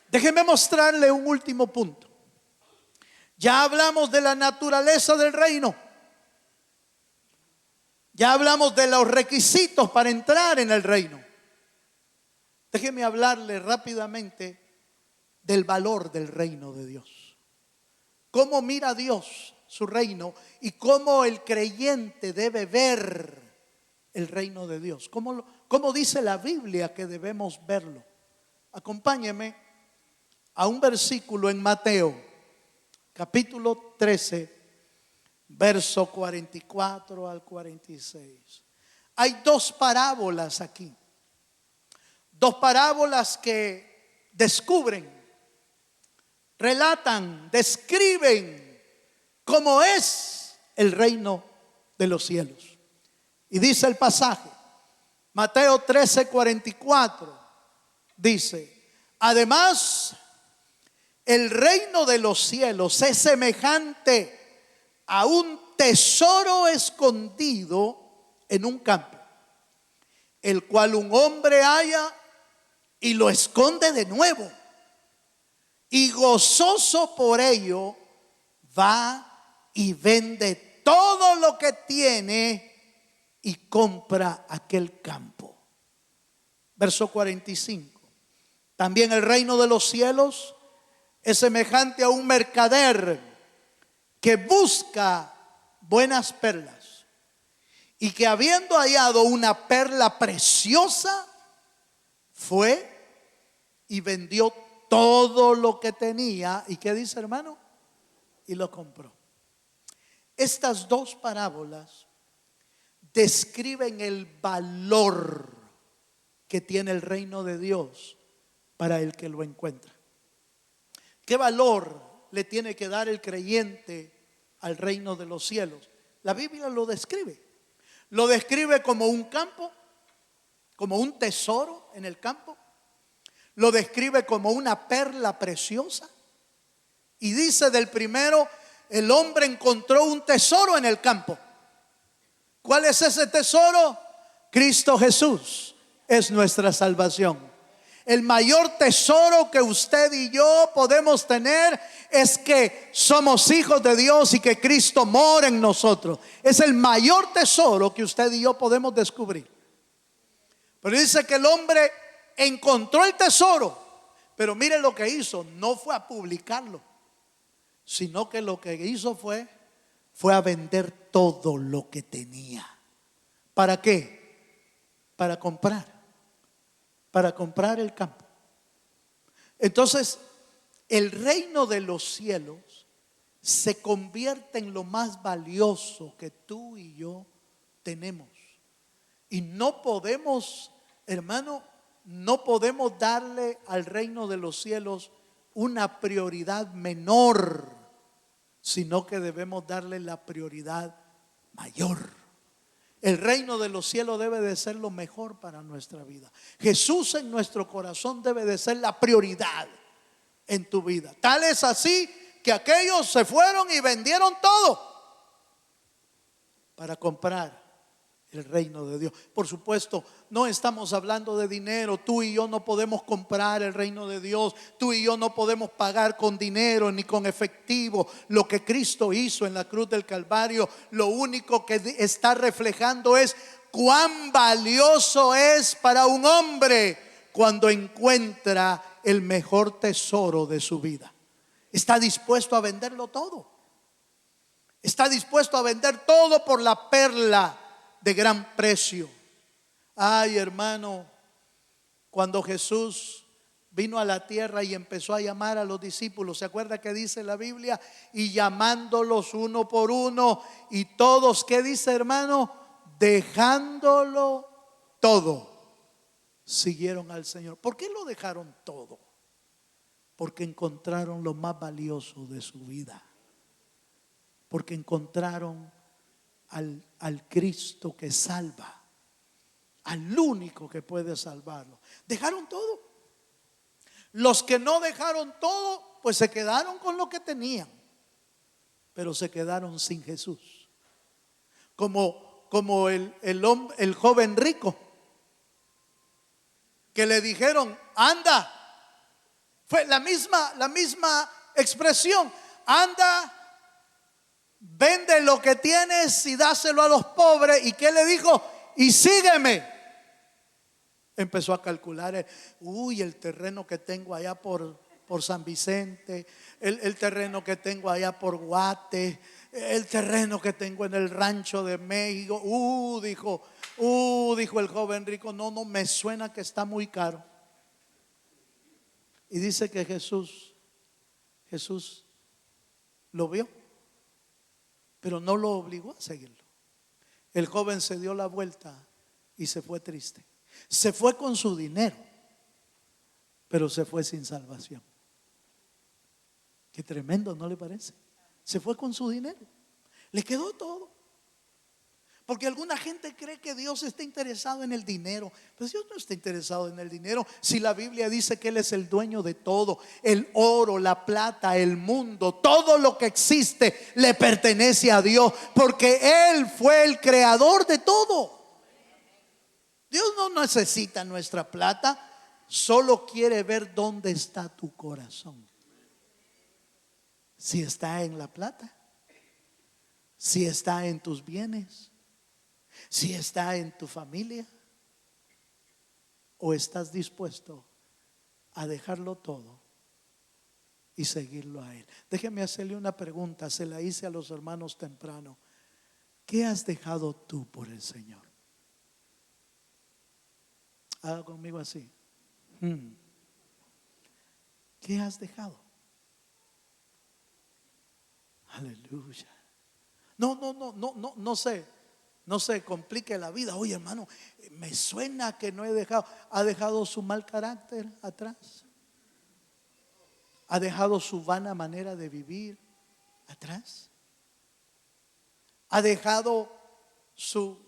Déjeme mostrarle un último punto. Ya hablamos de la naturaleza del reino. Ya hablamos de los requisitos para entrar en el reino. Déjeme hablarle rápidamente del valor del reino de Dios. ¿Cómo mira Dios su reino y cómo el creyente debe ver el reino de Dios? ¿Cómo dice la Biblia que debemos verlo? Acompáñeme a un versículo en Mateo, capítulo 13, verso 44 al 46. Hay dos parábolas aquí. Dos parábolas que descubren, relatan, describen cómo es el reino de los cielos. Y dice el pasaje, Mateo 13, 44: dice: además, el reino de los cielos es semejante a un tesoro escondido en un campo, el cual un hombre halla y lo esconde de nuevo, y gozoso por ello va y vende todo lo que tiene y compra aquel campo. Verso 45. También el reino de los cielos es semejante a un mercader que busca buenas perlas, y que habiendo hallado una perla preciosa, fue y vendió todo lo que tenía. ¿Y qué dice, hermano? Y lo compró. Estas dos parábolas describen el valor que tiene el reino de Dios para el que lo encuentra. ¿Qué valor le tiene que dar el creyente al reino de los cielos? La Biblia lo describe. Lo describe como un campo, como un tesoro en el campo. Lo describe como una perla preciosa. Y dice del primero: el hombre encontró un tesoro en el campo. ¿Cuál es ese tesoro? Cristo Jesús es nuestra salvación. El mayor tesoro que usted y yo podemos tener es que somos hijos de Dios y que Cristo mora en nosotros. Es el mayor tesoro que usted y yo podemos descubrir. Pero dice que el hombre encontró el tesoro, pero mire lo que hizo: no fue a publicarlo, sino que lo que hizo fue a vender todo lo que tenía. ¿Para qué? Para comprar el campo. Entonces, el reino de los cielos se convierte en lo más valioso que tú y yo tenemos. Y no podemos, hermano, no podemos darle al reino de los cielos una prioridad menor, sino que debemos darle la prioridad mayor. El reino de los cielos debe de ser lo mejor para nuestra vida. Jesús en nuestro corazón debe de ser la prioridad en tu vida. Tal es así que aquellos se fueron y vendieron todo para comprar el reino de Dios. Por supuesto, no estamos hablando de dinero. Tú y yo no podemos comprar el reino de Dios. Tú y yo no podemos pagar con dinero ni con efectivo lo que Cristo hizo en la cruz del Calvario. Lo único que está reflejando es cuán valioso es para un hombre cuando encuentra el mejor tesoro de su vida. Está dispuesto a venderlo todo. Está dispuesto a vender todo por la perla de gran precio. Ay, hermano, cuando Jesús vino a la tierra y empezó a llamar a los discípulos, ¿se acuerda que dice la Biblia? Y llamándolos uno por uno, y todos, ¿qué dice, hermano? Dejándolo todo, siguieron al Señor. ¿Por qué lo dejaron todo? Porque encontraron lo más valioso de su vida. Porque encontraron al Cristo que salva, al único que puede salvarlo. Dejaron todo. Los que no dejaron todo, pues se quedaron con lo que tenían, pero se quedaron sin Jesús. Como el joven rico, que le dijeron: anda. Fue la misma expresión: anda, vende lo que tienes y dáselo a los pobres. ¿Y qué le dijo? Y sígueme. Empezó a calcular: el terreno que tengo allá por San Vicente, el terreno que tengo allá por Guate, el terreno que tengo en el rancho de México. Dijo el joven rico: no, me suena que está muy caro. Y dice que Jesús lo vio, pero no lo obligó a seguirlo. El joven se dio la vuelta y se fue triste. Se fue con su dinero, pero se fue sin salvación. Qué tremendo, ¿no le parece? Se fue con su dinero, le quedó todo. Porque alguna gente cree que Dios está interesado en el dinero. Pues Dios no está interesado en el dinero. Si la Biblia dice que Él es el dueño de todo, el oro, la plata, el mundo, todo lo que existe le pertenece a Dios, porque Él fue el creador de todo. Dios no necesita nuestra plata, solo quiere ver dónde está tu corazón. Si está en la plata, si está en tus bienes, si está en tu familia, o estás dispuesto a dejarlo todo y seguirlo a Él. Déjeme hacerle una pregunta, se la hice a los hermanos temprano. ¿Qué has dejado tú por el Señor? Haga conmigo así. ¿Qué has dejado? Aleluya. No se complique la vida. Oye, hermano, me suena que no he dejado. ¿Ha dejado su mal carácter atrás? ¿Ha dejado su vana manera de vivir atrás? ¿Ha dejado su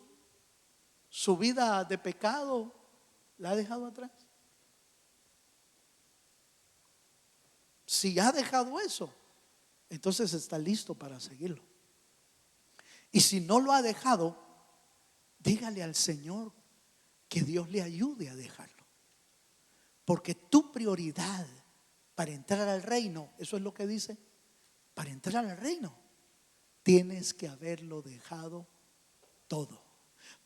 vida de pecado? ¿La ha dejado atrás? Si ha dejado eso, entonces está listo para seguirlo. Y si no lo ha dejado, dígale al Señor que Dios le ayude a dejarlo. Porque tu prioridad para entrar al reino, eso es lo que dice, para entrar al reino tienes que haberlo dejado todo.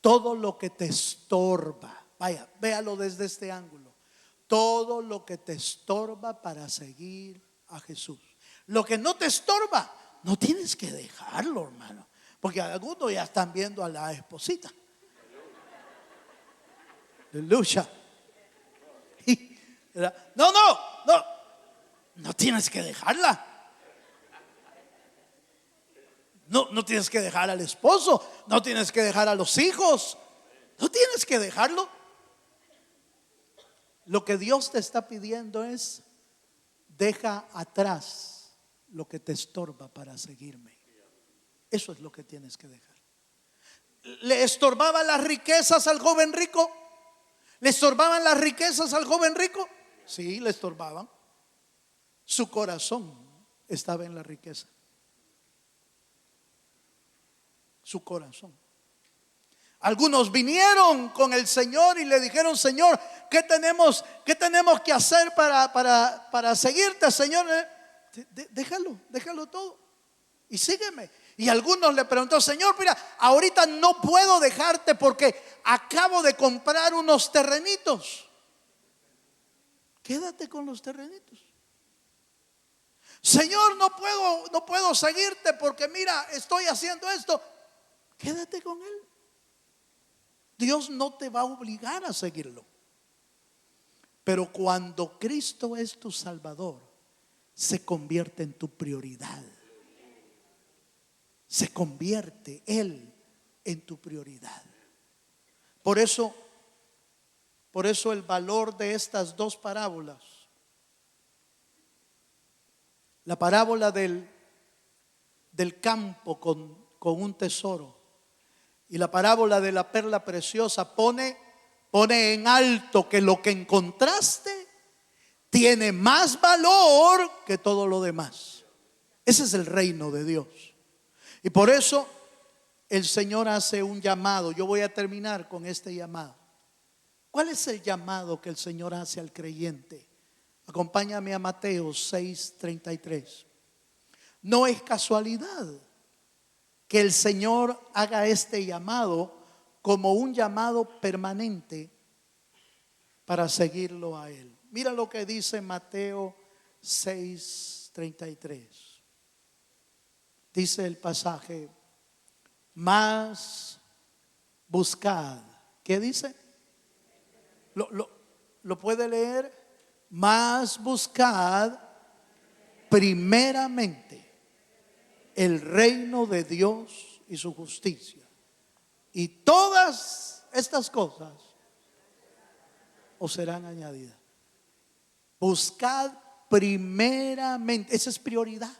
Todo lo que te estorba, vaya, véalo desde este ángulo. Todo lo que te estorba para seguir a Jesús. Lo que no te estorba, no tienes que dejarlo, hermano. Porque algunos ya están viendo a la esposita. Aleluya. No tienes que dejarla. No tienes que dejar al esposo. No tienes que dejar a los hijos. No tienes que dejarlo. Lo que Dios te está pidiendo es: deja atrás lo que te estorba para seguirme. Eso es lo que tienes que dejar. ¿Le estorbaban las riquezas al joven rico? ¿Le estorbaban las riquezas al joven rico? Sí, le estorbaban. Su corazón estaba en la riqueza. Su corazón. Algunos vinieron con el Señor y le dijeron: Señor, ¿qué tenemos que hacer para seguirte, Señor? Déjalo todo y sígueme. Y algunos le preguntó: Señor, mira, ahorita no puedo dejarte porque acabo de comprar unos terrenitos. Quédate con los terrenitos. Señor, no puedo seguirte porque mira, estoy haciendo esto. Quédate con él. Dios no te va a obligar a seguirlo. Pero cuando Cristo es tu Salvador, se convierte en tu prioridad. Se convierte Él en tu prioridad. Por eso el valor de estas dos parábolas, la parábola del campo con un tesoro y la parábola de la perla preciosa, pone en alto que lo que encontraste tiene más valor que todo lo demás. Ese es el reino de Dios. Y por eso el Señor hace un llamado. Yo voy a terminar con este llamado. ¿Cuál es el llamado que el Señor hace al creyente? Acompáñame a Mateo 6:33. No es casualidad que el Señor haga este llamado como un llamado permanente para seguirlo a Él. Mira lo que dice Mateo 6:33. Dice el pasaje: más buscad. ¿Qué dice? ¿Lo puede leer? Más buscad primeramente el reino de Dios y su justicia, y todas estas cosas os serán añadidas. Buscad primeramente. Esa es prioridad.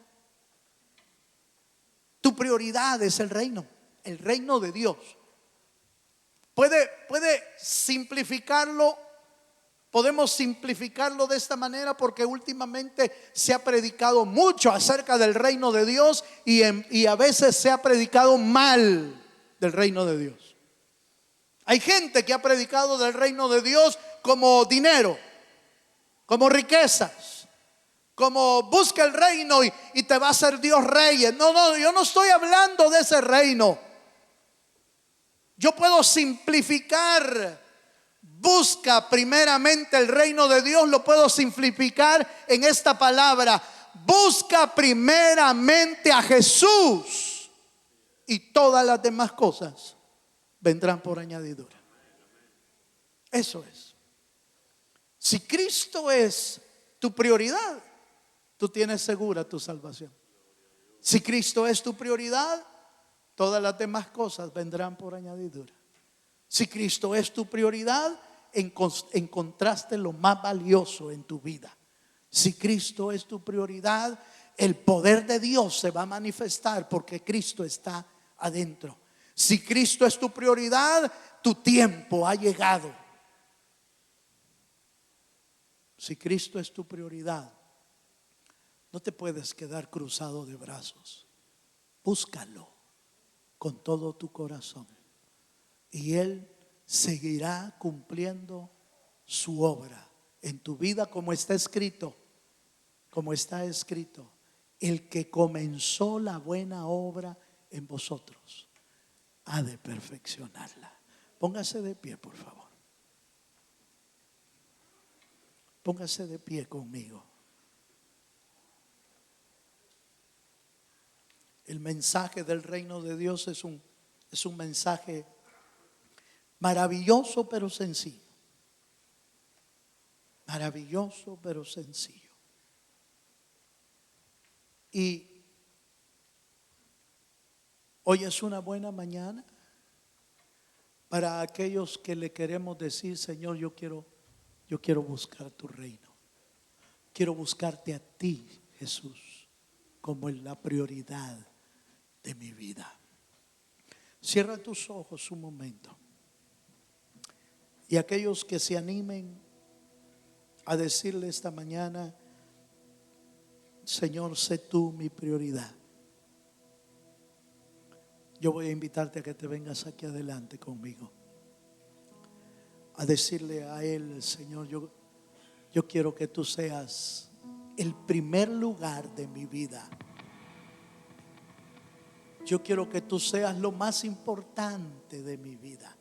Tu prioridad es el reino de Dios. Puede simplificarlo. Podemos simplificarlo de esta manera porque últimamente se ha predicado mucho acerca del reino de Dios y a veces se ha predicado mal del reino de Dios. Hay gente que ha predicado del reino de Dios como dinero, como riquezas, como busca el reino y te va a hacer Dios reyes. No, yo no estoy hablando de ese reino. Yo puedo simplificar. Busca primeramente el reino de Dios, lo puedo simplificar en esta palabra: busca primeramente a Jesús y todas las demás cosas vendrán por añadidura. Eso es. Si Cristo es tu prioridad, tú tienes segura tu salvación. Si Cristo es tu prioridad, todas las demás cosas vendrán por añadidura. Si Cristo es tu prioridad, encontraste lo más valioso en tu vida. Si Cristo es tu prioridad, el poder de Dios se va a manifestar porque Cristo está adentro. Si Cristo es tu prioridad, tu tiempo ha llegado. Si Cristo es tu prioridad, no te puedes quedar cruzado de brazos. Búscalo con todo tu corazón y Él seguirá cumpliendo su obra en tu vida, como está escrito. Como está escrito: el que comenzó la buena obra en vosotros ha de perfeccionarla. Póngase de pie, por favor. Póngase de pie conmigo. El mensaje del reino de Dios es un mensaje maravilloso pero sencillo. Maravilloso pero sencillo. Y hoy es una buena mañana para aquellos que le queremos decir: Señor, yo quiero buscar tu reino. Quiero buscarte a ti, Jesús, como en la prioridad de mi vida. Cierra tus ojos un momento. Y aquellos que se animen a decirle esta mañana: Señor, sé tú mi prioridad. Yo voy a invitarte a que te vengas aquí adelante conmigo, a decirle a Él: Señor, yo quiero que tú seas el primer lugar de mi vida. Yo quiero que tú seas lo más importante de mi vida.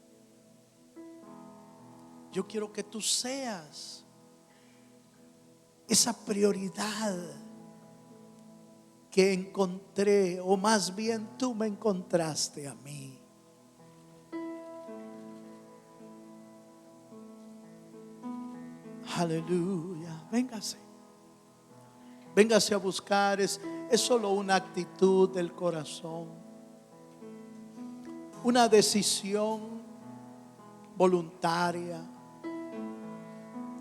Yo quiero que tú seas esa prioridad que encontré, o más bien tú me encontraste a mí. Aleluya. Véngase a buscar. Es solo una actitud del corazón, una decisión voluntaria,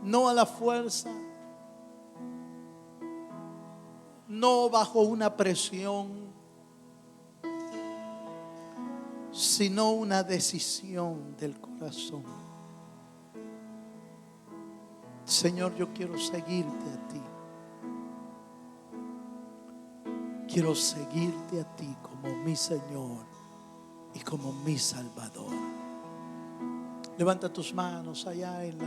no a la fuerza, no bajo una presión, sino una decisión del corazón. Señor, yo quiero seguirte a ti. Quiero seguirte a ti como mi Señor y como mi Salvador. Levanta tus manos allá en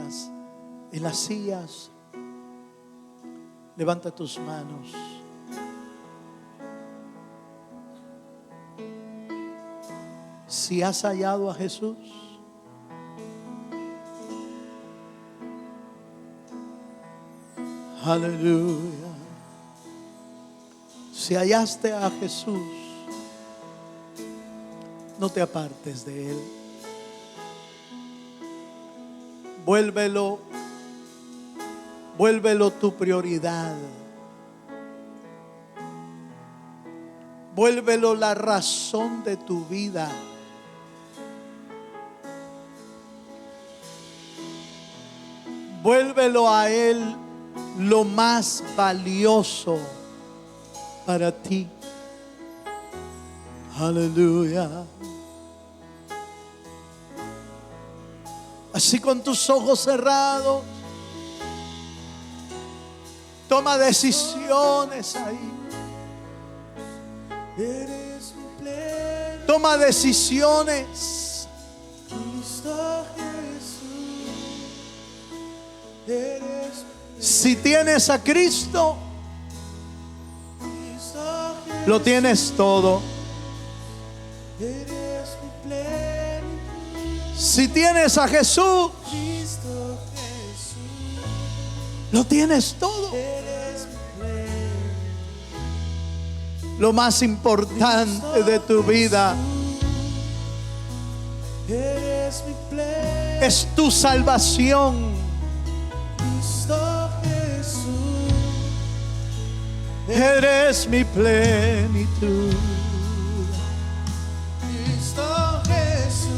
las sillas. Levanta tus manos. Si has hallado a Jesús, aleluya. Si hallaste a Jesús, no te apartes de Él. Vuélvelo tu prioridad. Vuélvelo la razón de tu vida. Vuélvelo a Él lo más valioso para ti. Aleluya. Así con tus ojos cerrados, toma decisiones ahí. Eres mi plenitud, Toma decisiones. Cristo Jesús. Eres Si tienes a Cristo, Cristo Jesús. lo tienes todo. Eres mi plenitud, Si tienes a Jesús, Cristo Jesús. lo tienes todo. Eres mi plenitud, Lo más importante de tu vida eres mi plenitud, es tu salvación. Cristo Jesús. Eres mi plenitud. Cristo Jesús.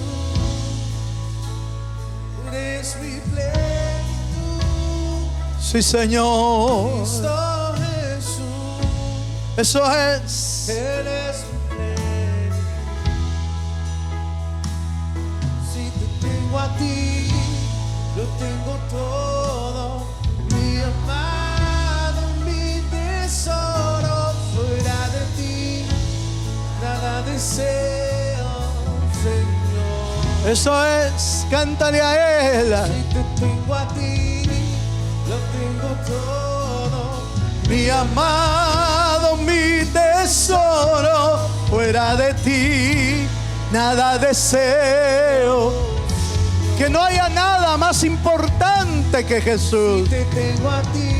Eres mi plenitud, Sí, Señor. Cristo Jesús. Eso es. Eres mi plenitud. Si te tengo a ti, lo tengo todo. Mi amado, mi tesoro. Fuera de ti, nada deseo, Señor. Eso es. Cántale a Él. Si te tengo a ti, lo tengo todo. Mi amado, mi tesoro. Fuera de ti, nada deseo. Que no haya nada más importante que Jesús. Te tengo a ti,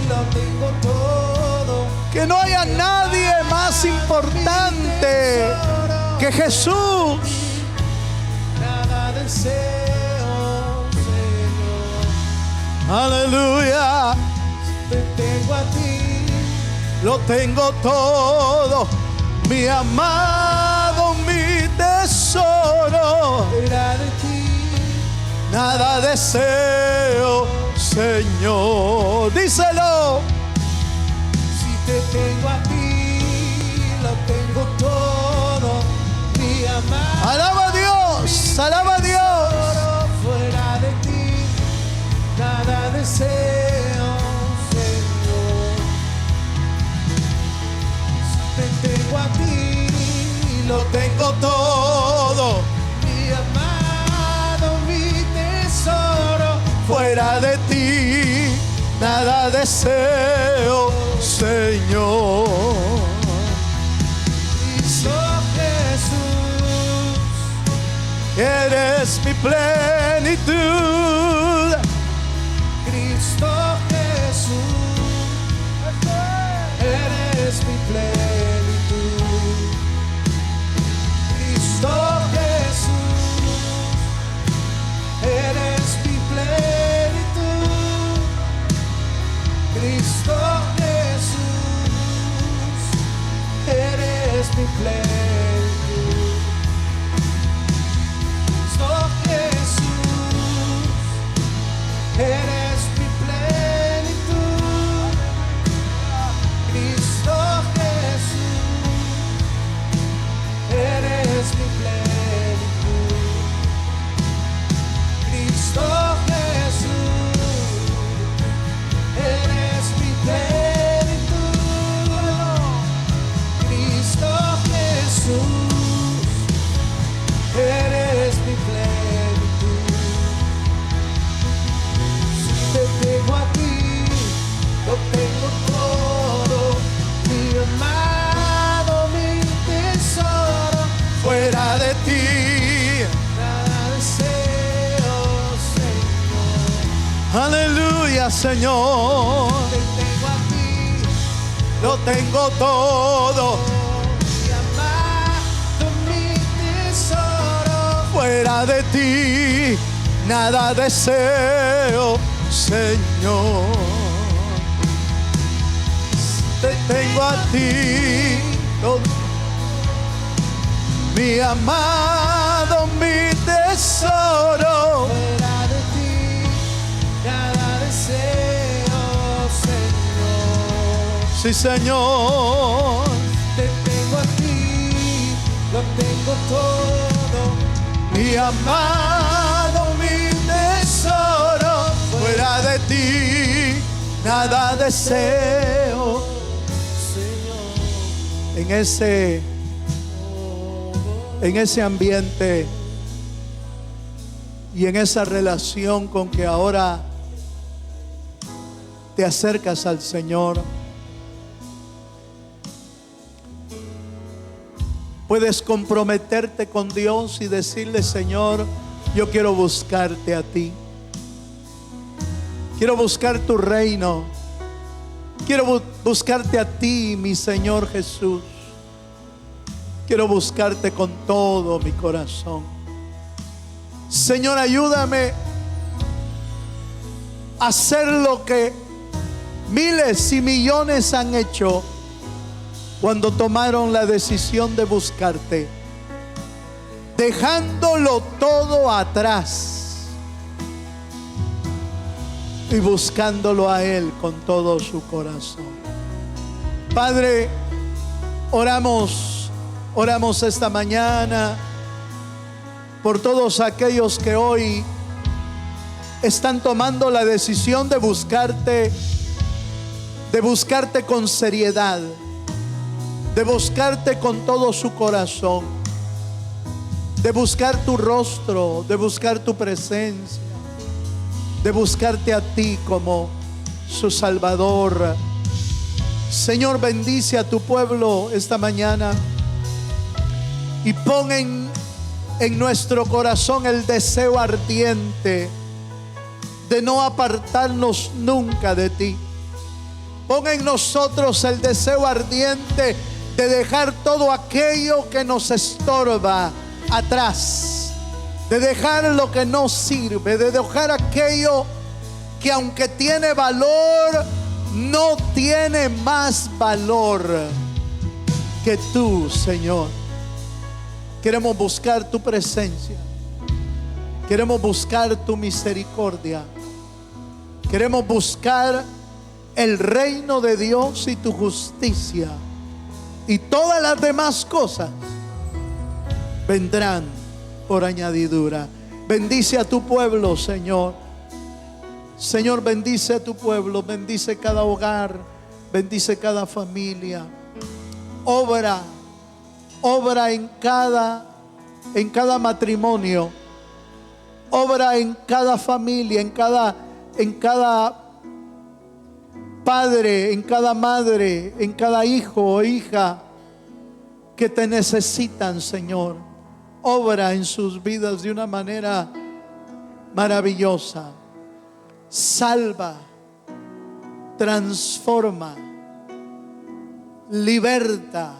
lo tengo todo. Que no haya nadie más importante que Jesús. Nada deseo, Señor. Aleluya. Te tengo a ti, Lo tengo todo. Mi amado, mi tesoro. fuera de ti, Nada deseo, Señor. Díselo. si te tengo a ti, lo tengo todo. Mi amado, Alaba a Dios. Alaba a Dios. fuera de ti, nada deseo, Señor. Si te tengo a ti, Lo tengo todo. mi amado, mi tesoro. Fuera de ti, nada deseo, Señor. Cristo Jesús. Eres mi plenitud. Cristo Jesús. Eres mi plenitud. Cristo Jesús. Eres mi plenitud. Cristo Jesús. Eres mi plenitud. Cristo Jesús. Eres mi plenitud. Cristo Jesús. Eres mi plenitud. Cristo Jesús. Eres mi plenitud. Cristo Jesús. Eres mi plenitud. Si te tengo a ti, lo tengo todo. Mi amado, mi tesoro. Fuera de ti, Nada deseo, Señor. aleluya, Señor. Te tengo a ti, Lo tengo todo. mi amado, mi tesoro. Fuera de ti, nada deseo, Señor. Te tengo a ti, mi amado, mi tesoro. Fuera de ti, nada deseo, Señor. Sí, Señor. Te tengo a ti, lo tengo todo. Mi amado, mi nada deseo. En ese ambiente y en esa relación con que ahora te acercas al Señor, puedes comprometerte con Dios y decirle: Señor, yo quiero buscarte a ti. Quiero buscar tu reino. Quiero buscarte a ti, mi Señor Jesús. Quiero buscarte con todo mi corazón. Señor, ayúdame a hacer lo que miles y millones han hecho cuando tomaron la decisión de buscarte, dejándolo todo atrás y buscándolo a Él con todo su corazón. Padre, oramos esta mañana por todos aquellos que hoy están tomando la decisión de buscarte con seriedad, de buscarte con todo su corazón, de buscar tu rostro, de buscar tu presencia, de buscarte a ti como su Salvador. Señor, bendice a tu pueblo esta mañana y pon en nuestro corazón el deseo ardiente de no apartarnos nunca de ti. Pon en nosotros el deseo ardiente de dejar todo aquello que nos estorba atrás, de dejar lo que no sirve, de dejar aquello que aunque tiene valor, no tiene más valor que tú, Señor. Queremos buscar tu presencia, queremos buscar tu misericordia, queremos buscar el reino de Dios y tu justicia, y todas las demás cosas vendrán por añadidura. Bendice a tu pueblo, Señor. Señor, bendice a tu pueblo, bendice cada hogar, bendice cada familia. Obra en cada matrimonio, obra en cada familia, en cada padre, en cada madre, en cada hijo o hija que te necesitan, Señor. Obra en sus vidas de una manera maravillosa. Salva, transforma, liberta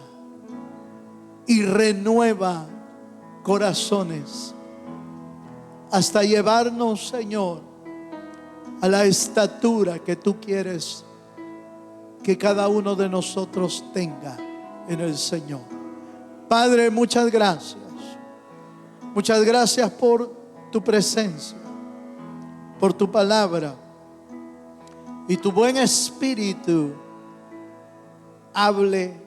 y renueva corazones hasta llevarnos, Señor, a la estatura que tú quieres que cada uno de nosotros tenga en el Señor. Padre, muchas gracias. Muchas gracias por tu presencia, por tu palabra, y tu buen espíritu hable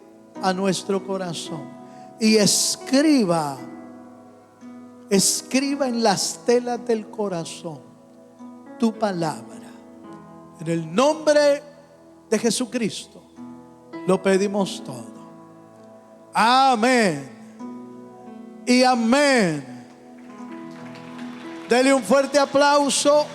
a nuestro corazón y escriba en las telas del corazón tu palabra. En el nombre de Jesucristo lo pedimos todo. Amén y amén. Dele un fuerte aplauso